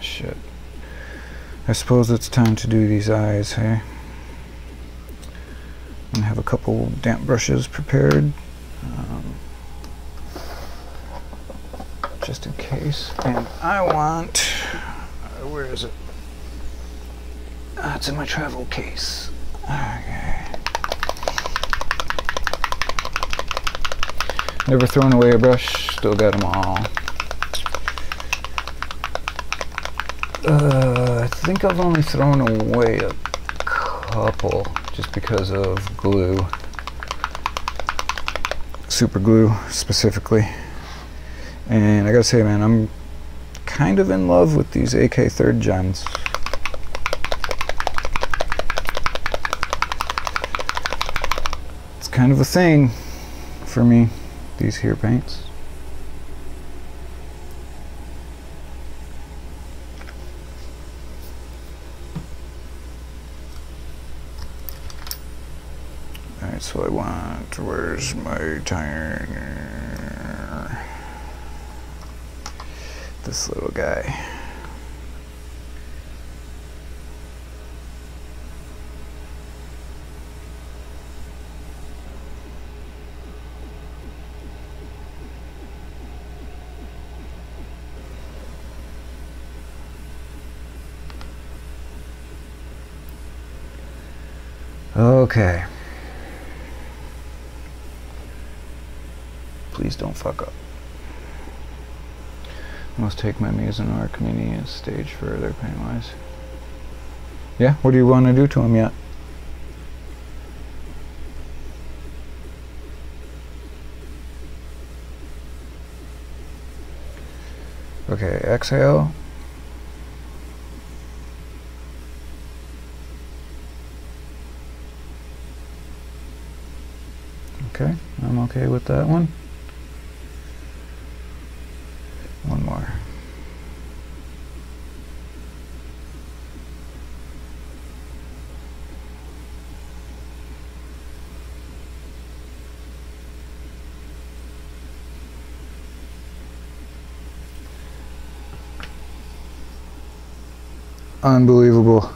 shit. I suppose it's time to do these eyes, hey? I'm gonna have a couple damp brushes prepared, just in case. And I want, where is it? It's in my travel case. Okay. Never thrown away a brush, still got them all. I think I've only thrown away a couple just because of glue. Super glue, specifically. And I gotta say, man, I'm kind of in love with these AK 3rd gens. It's kind of a thing for me, these here paints. Alright, so I want, where's my tire? This little guy. Okay. Please don't fuck up. Must take my Ork Mini a stage further paint-wise. Yeah, what do you want to do to him yet? Okay, exhale. Okay, I'm okay with that one. One more. Unbelievable.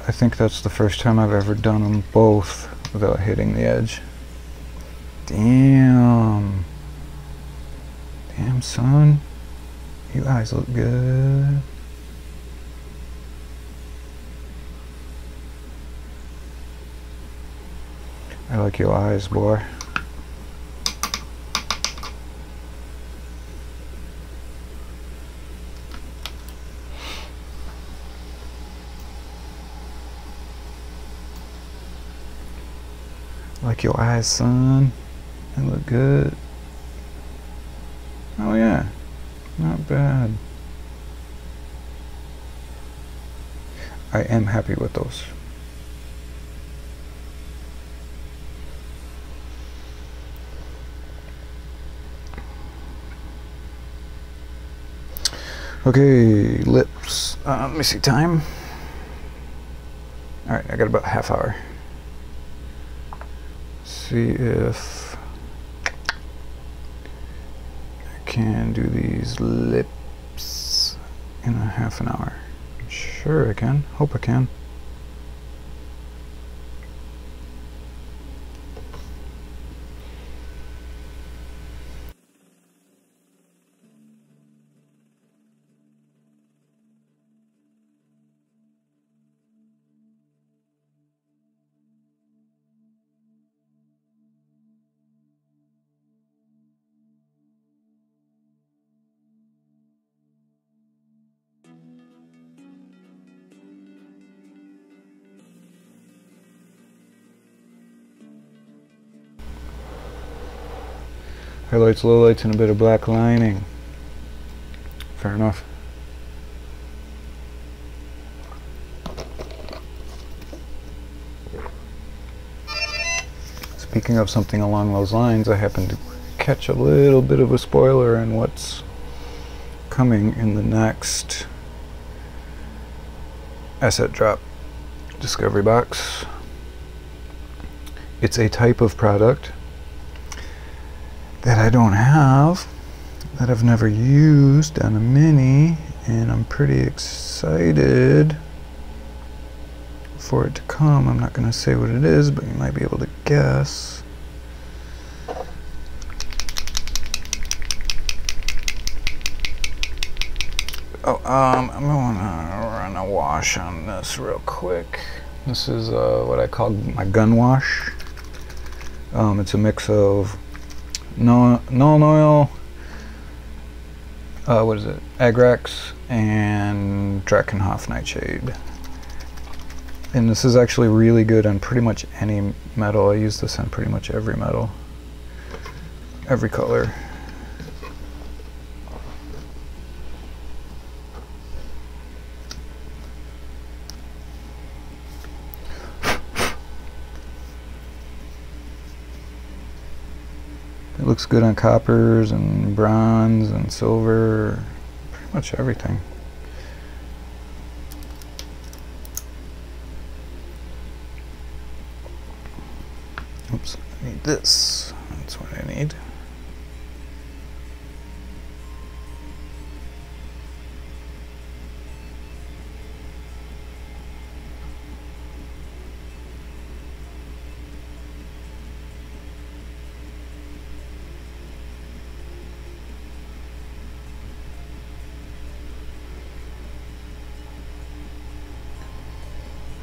I think that's the first time I've ever done them both without hitting the edge. Damn. Damn, son. You eyes look good. I like your eyes, boy. Like your eyes, son. They look good. Oh yeah, not bad. I am happy with those. Okay, lips. Let me see time. Alright, I got about a half hour. See if I can do these lips in a half an hour. Sure I can. Hope I can. Highlights, lowlights, and a bit of black lining. Fair enough. Speaking of something along those lines, I happened to catch a little bit of a spoiler in what's coming in the next asset drop discovery box. It's a type of product that I don't have, that I've never used on a Mini, and I'm pretty excited for it to come. I'm not going to say what it is, but you might be able to guess. Oh, I'm going to run a wash on this real quick. This is what I call my gun wash. It's a mix of Null oil, what is it? Agrax and Drakenhof Nightshade. And this is actually really good on pretty much any metal. I use this on pretty much every metal, every color. It looks good on coppers and bronze and silver, pretty much everything. Oops, I need this. That's what I need.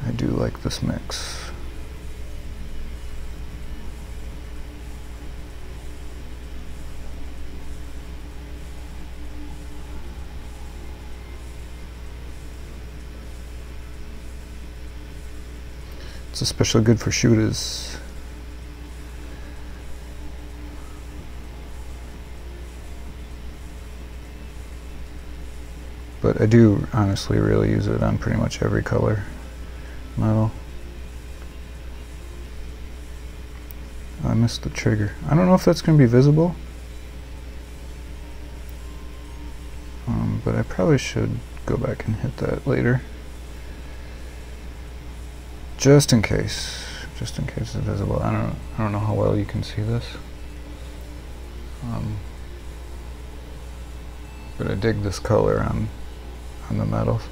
I do like this mix. It's especially good for shooters. But I do honestly really use it on pretty much every color metal. Oh, I missed the trigger. I don't know if that's going to be visible. But I probably should go back and hit that later. Just in case it's visible. I don't know how well you can see this. But I dig this color on on the metals.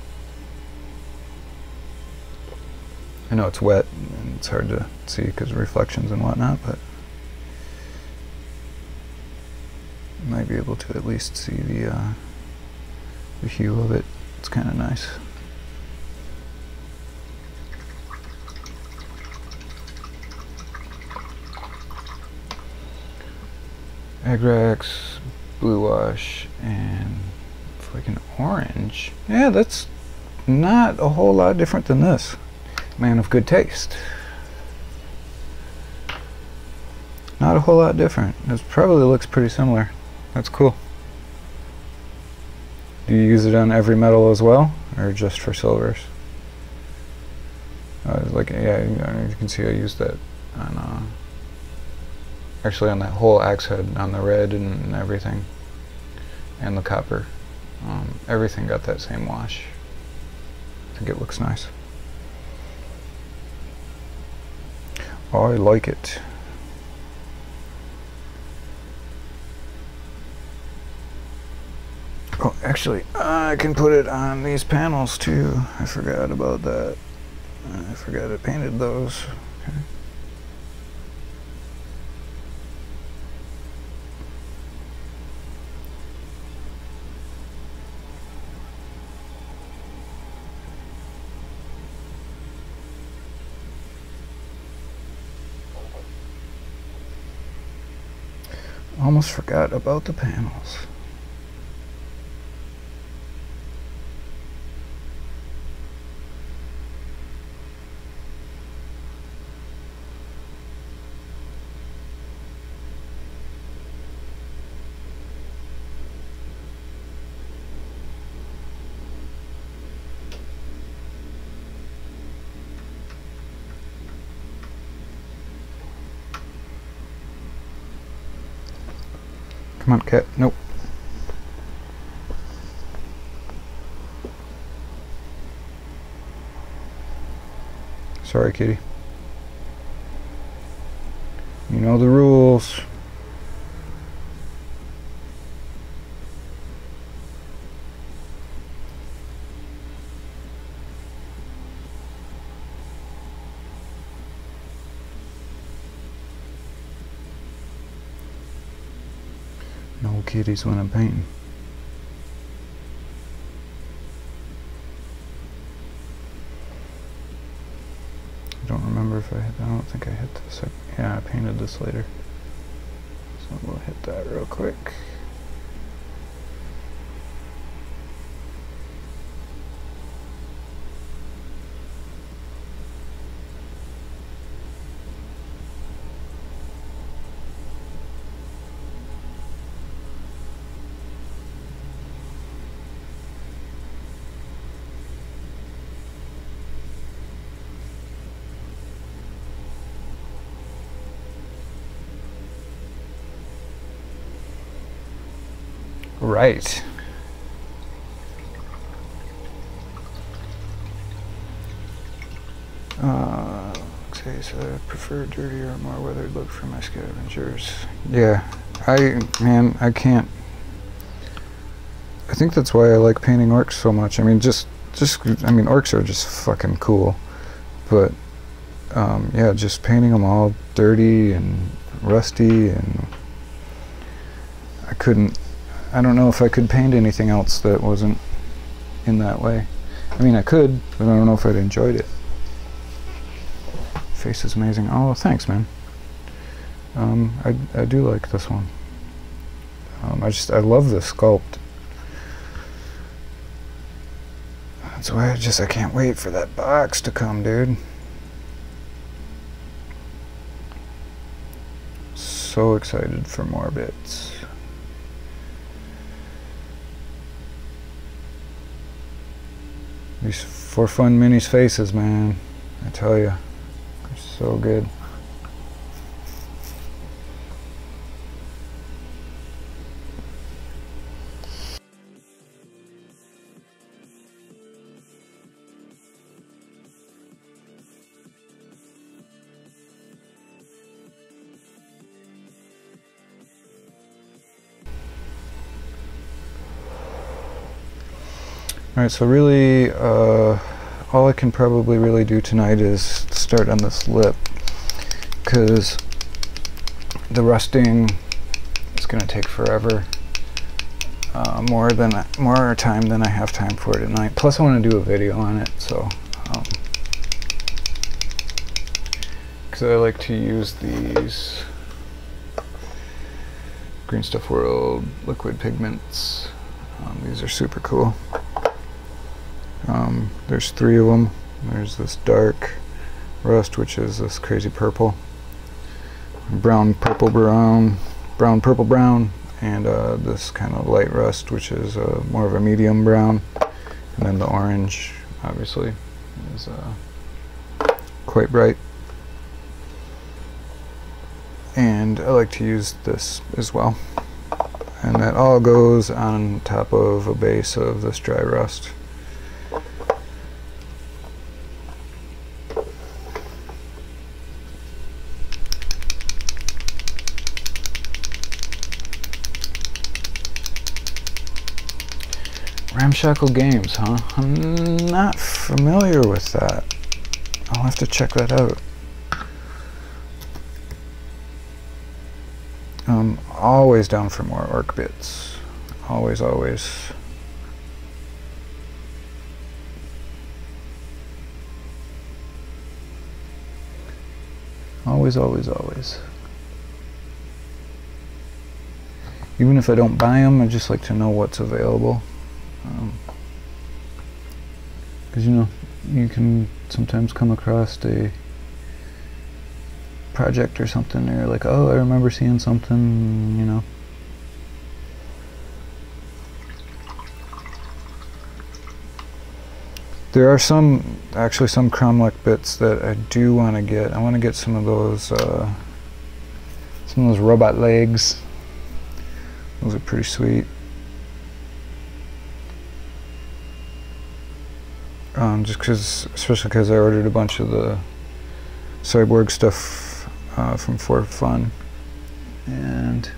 I know it's wet and it's hard to see because of reflections and whatnot, but you might be able to at least see the hue of it. It's kind of nice. Agrax, blue wash, and like an orange. Yeah, that's not a whole lot different than this. Man of good taste. Not a whole lot different. It probably looks pretty similar. That's cool. Do you use it on every metal as well, or just for silvers? Like, yeah, you can see I used that on actually on that whole axe head, on the red and everything, and the copper. Everything got that same wash. I think it looks nice. Oh, I like it. Oh, actually, I can put it on these panels too. I forgot about that. I forgot I painted those. Okay. Almost forgot about the panels. Come on, cat. Nope. Sorry, kitty. You know the rules. No kitties when I'm painting. I don't remember if I hit. I don't think I hit this. Yeah, I painted this later. So we'll hit that real quick. Right. Okay, so I prefer dirtier or more weathered look for my scavengers. Yeah, I can't. I think that's why I like painting orcs so much. I mean, I mean, orcs are just fucking cool. But, yeah, just painting them all dirty and rusty, and I don't know if I could paint anything else that wasn't in that way. I mean, I could, but I don't know if I'd enjoyed it. Face is amazing. Oh, thanks, man. I do like this one. I love the sculpt. That's why I can't wait for that box to come, dude. So excited for more bits. These For Fun Minis faces, man, I tell you, they're so good. Alright, so really, all I can probably really do tonight is start on this lip, because the rusting is going to take forever, more time than I have time for tonight. Plus I want to do a video on it, so because I like to use these Green Stuff World liquid pigments. These are super cool. There's 3 of them. There's this dark rust, which is this crazy purple, brown purple brown, brown purple brown, and this kind of light rust, which is more of a medium brown, and then the orange obviously is quite bright. And I like to use this as well, and that all goes on top of a base of this dry rust. Ramshackle Games, huh? I'm not familiar with that. I'll have to check that out. Always down for more orc bits. Always, always. Always, always, always. Even if I don't buy them, I just like to know what's available. Because, you know, you can sometimes come across a project or something, and you're like, oh, I remember seeing something, you know. There are actually some Cromlech bits that I do want to get. I want to get some of those robot legs. Those are pretty sweet. Just because, especially because I ordered a bunch of the cyborg stuff from For Fun, and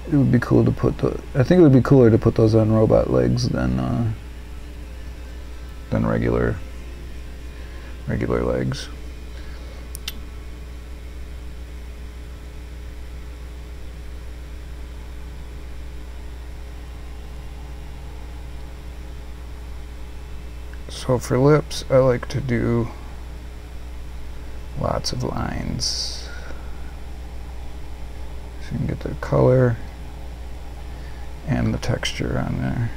it would be cool to put I think it would be cooler to put those on robot legs than regular legs. So for lips, I like to do lots of lines, so you can get the color and the texture on there.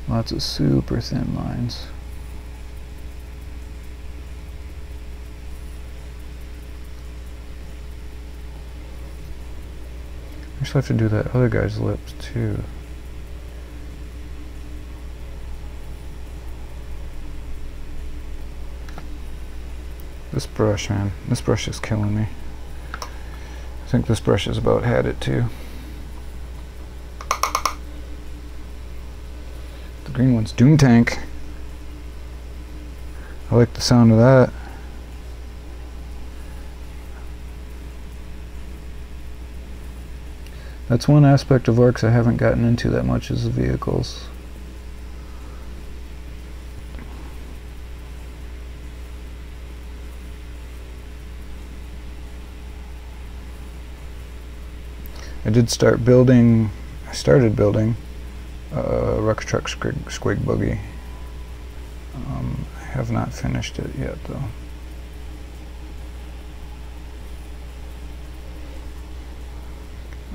Lots of super thin lines. I just have to do that other guy's lips too. This brush, man, this brush is killing me. I think this brush has about had it too. The green one's Doom Tank. I like the sound of that. That's one aspect of Orks I haven't gotten into that much, is the vehicles. I started building a Ruck Truck Squig Buggy. I have not finished it yet though.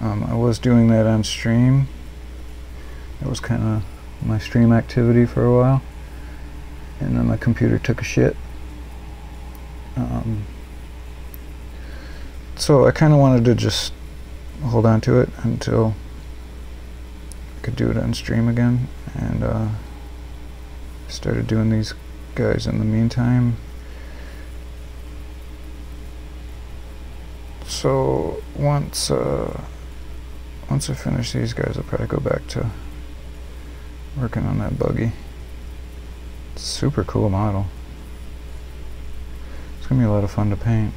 I was doing that on stream. It was kind of my stream activity for a while, and then my computer took a shit. So I kind of wanted to just hold on to it until I could do it on stream again, and started doing these guys in the meantime. So once I finish these guys, I'll probably go back to working on that buggy. It's a super cool model. It's gonna be a lot of fun to paint.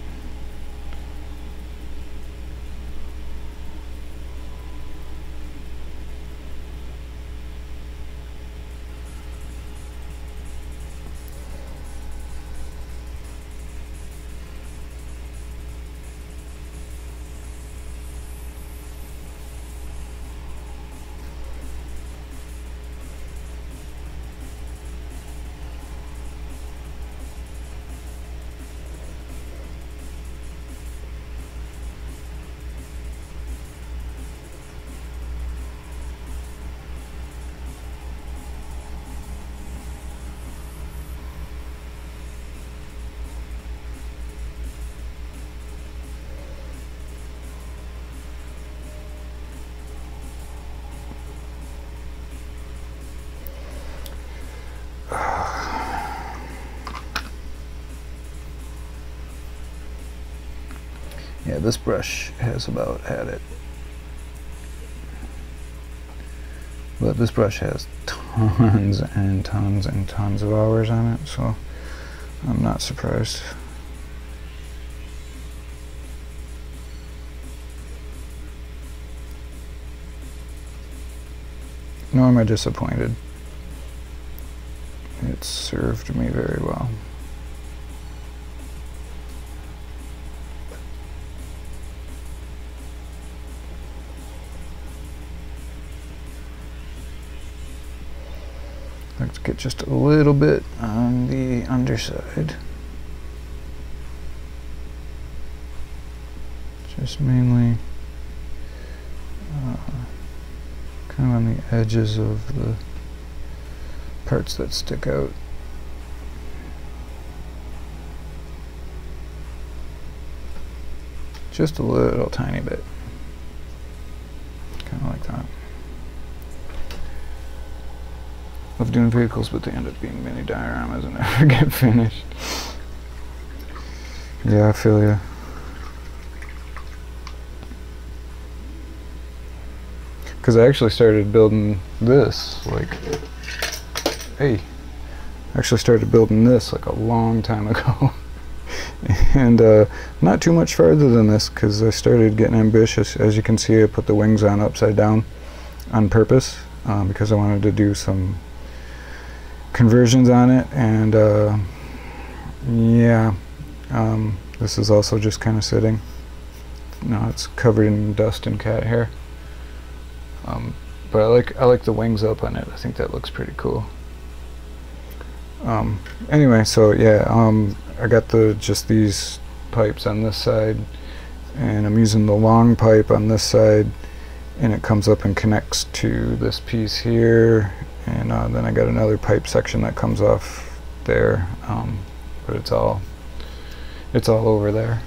Yeah, this brush has about had it. But this brush has tons and tons and tons of hours on it, so I'm not surprised. Nor am I disappointed. It served me very well. Let's get just a little bit on the underside. Just mainly kind of on the edges of the parts that stick out. Just a little tiny bit. Kind of like that. Love doing vehicles, but they end up being mini dioramas and never get finished. Yeah, I feel ya. Because I actually started building this, like, hey, I actually started building this like a long time ago. And not too much farther than this, because I started getting ambitious. As you can see, I put the wings on upside down on purpose, because I wanted to do some conversions on it. And yeah, this is also just kind of sitting. No, it's covered in dust and cat hair. But I like the wings up on it. I think that looks pretty cool. Anyway, so yeah, I got just these pipes on this side, and I'm using the long pipe on this side, and it comes up and connects to this piece here, and then I got another pipe section that comes off there, but it's all over there.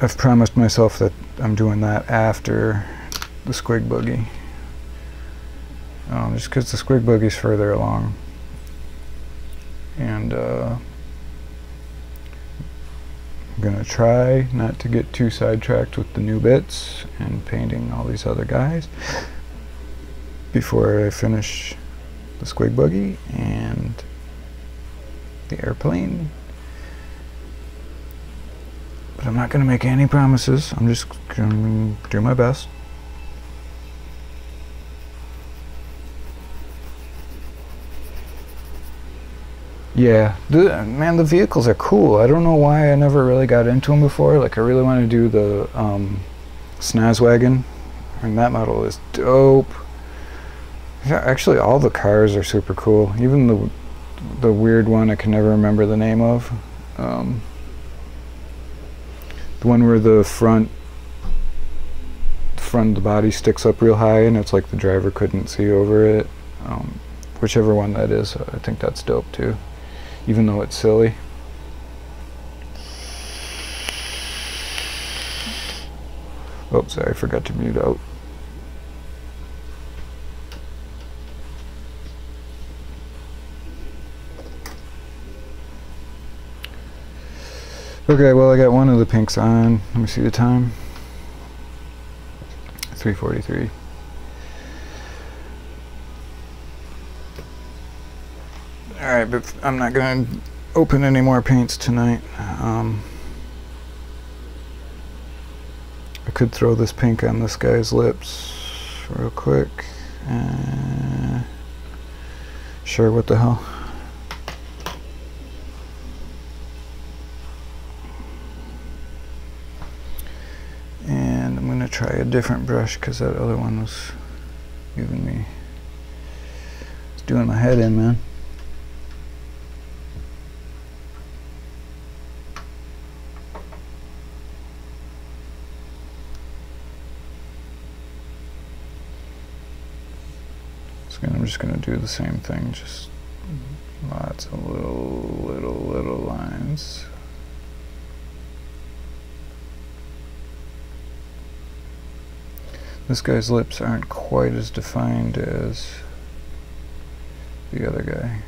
I've promised myself that I'm doing that after the squig buggy, just because the squig buggy's further along, and I'm gonna try not to get too sidetracked with the new bits and painting all these other guys before I finish the squig buggy and the airplane. But I'm not going to make any promises. I'm just going to do my best. Yeah, man, the vehicles are cool. I don't know why I never really got into them before. Like, I really want to do the Snazwagon, and that model is dope. Yeah, actually, all the cars are super cool. Even the weird one I can never remember the name of. The one where the front of the body sticks up real high and it's like the driver couldn't see over it. Whichever one that is, I think that's dope too, even though it's silly. Oh, sorry, I forgot to mute out. Okay, well, I got one of the pinks on. Let me see the time. 3:43. Alright, but I'm not going to open any more paints tonight. I could throw this pink on this guy's lips real quick. Sure, what the hell. And I'm going to try a different brush because that other one was giving me, it's doing my head in, man. So I'm just going to do the same thing, just lots of little lines. This guy's lips aren't quite as defined as the other guy.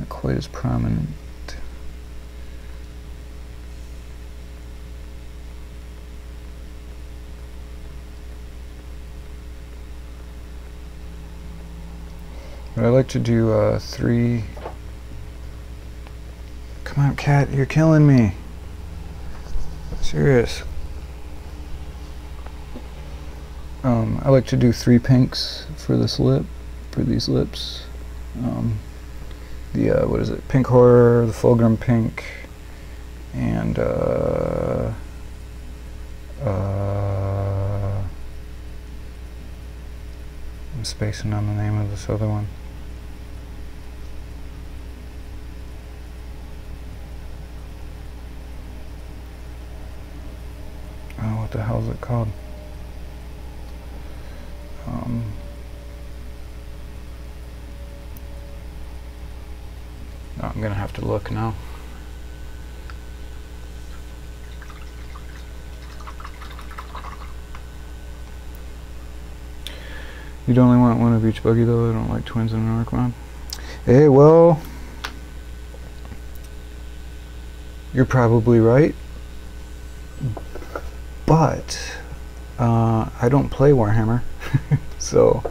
not quite as prominent. But I like to do 3. Come on, cat, you're killing me. Serious. I like to do 3 pinks for this lip, for these lips. What is it? Pink Horror, the Fulgrim Pink, and I'm spacing on the name of this other one. Oh, what the hell is it called? No, I'm gonna have to look now. You'd only want one of each buggy though. I don't like twins in an Ork mod. Hey, well, you're probably right, but I don't play Warhammer, so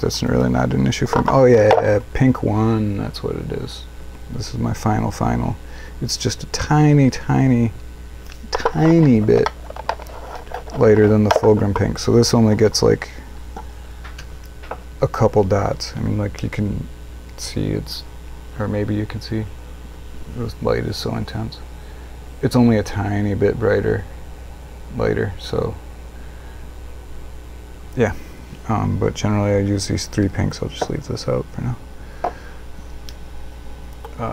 that's really not an issue for me. Oh yeah, pink 1, that's what it is. This is my final. It's just a tiny bit lighter than the Fulgrim Pink, so this only gets like a couple dots. I mean, like you can see it's, or maybe you can see, this light is so intense. It's only a tiny bit lighter, so yeah. But generally I use these 3 pinks. I'll just leave this out for now.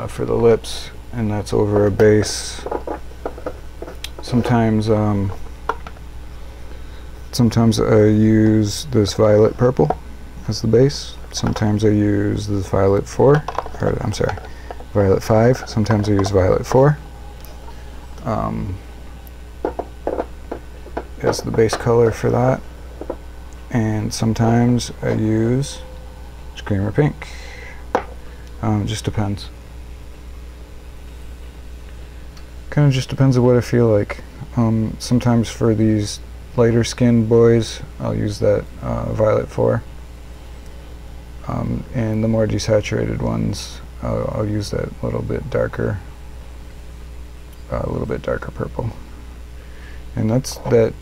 For the lips, and that's over a base. Sometimes I use this violet purple as the base. Sometimes I use this violet 4, or I'm sorry, violet 5. Sometimes I use violet 4 as the base color for that. And sometimes I use Screamer Pink. It just depends. Kind of just depends on what I feel like. Sometimes for these lighter skinned boys, I'll use that violet 4. And the more desaturated ones, I'll use that little bit darker purple. And that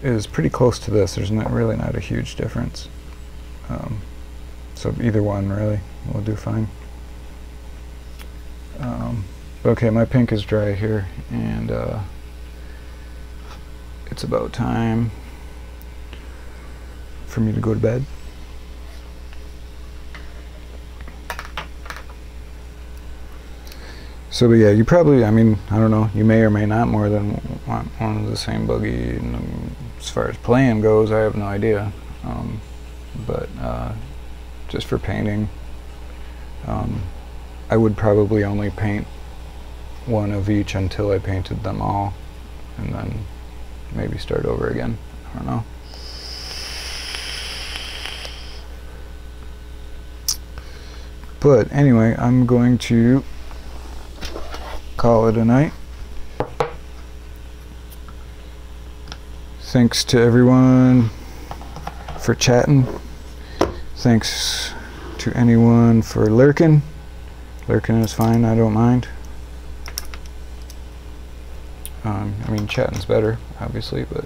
is pretty close to this. There's really not a huge difference. So either one really will do fine. Okay, my pink is dry here, and it's about time for me to go to bed. So, but yeah, you probably, I mean, I don't know, you may or may not more than want one of the same buggy. And, as far as playing goes, I have no idea. But just for painting, I would probably only paint one of each until I painted them all, and then maybe start over again. I don't know. But anyway, I'm going to call it a night. Thanks to everyone for chatting. Thanks to anyone for lurking. Lurking is fine, I don't mind. I mean, chatting's better, obviously, but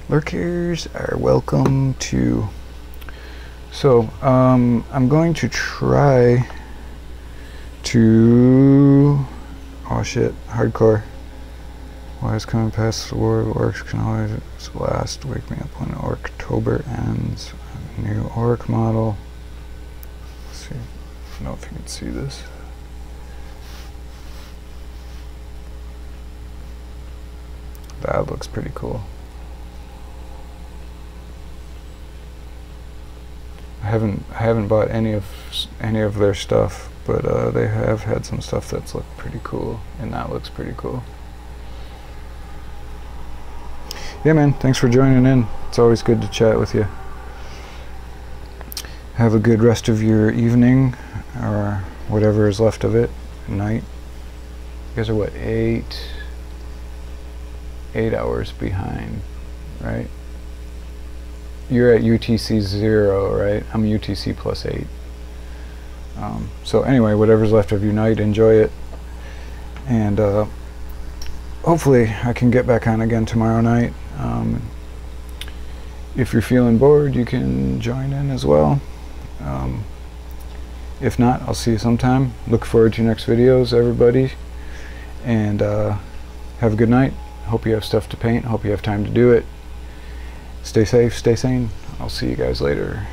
lurkers are welcome too. So, I'm going to try to... Oh shit, hardcore. Why is coming past the war of Orks can always last. Wake me up when October ends. A new Ork model. Let's see. I don't know if you can see this. That looks pretty cool. I haven't bought any of their stuff, but they have had some stuff that's looked pretty cool, and that looks pretty cool. Yeah, man, thanks for joining in. It's always good to chat with you. Have a good rest of your evening, or whatever is left of it, night. You guys are what, 8 hours behind, right? You're at UTC 0, right? I'm UTC +8. So anyway, whatever's left of your night, enjoy it. And hopefully I can get back on again tomorrow night. If you're feeling bored, you can join in as well. If not, I'll see you sometime. Look forward to your next videos, everybody. And have a good night. Hope you have stuff to paint. Hope you have time to do it. Stay safe, stay sane. I'll see you guys later.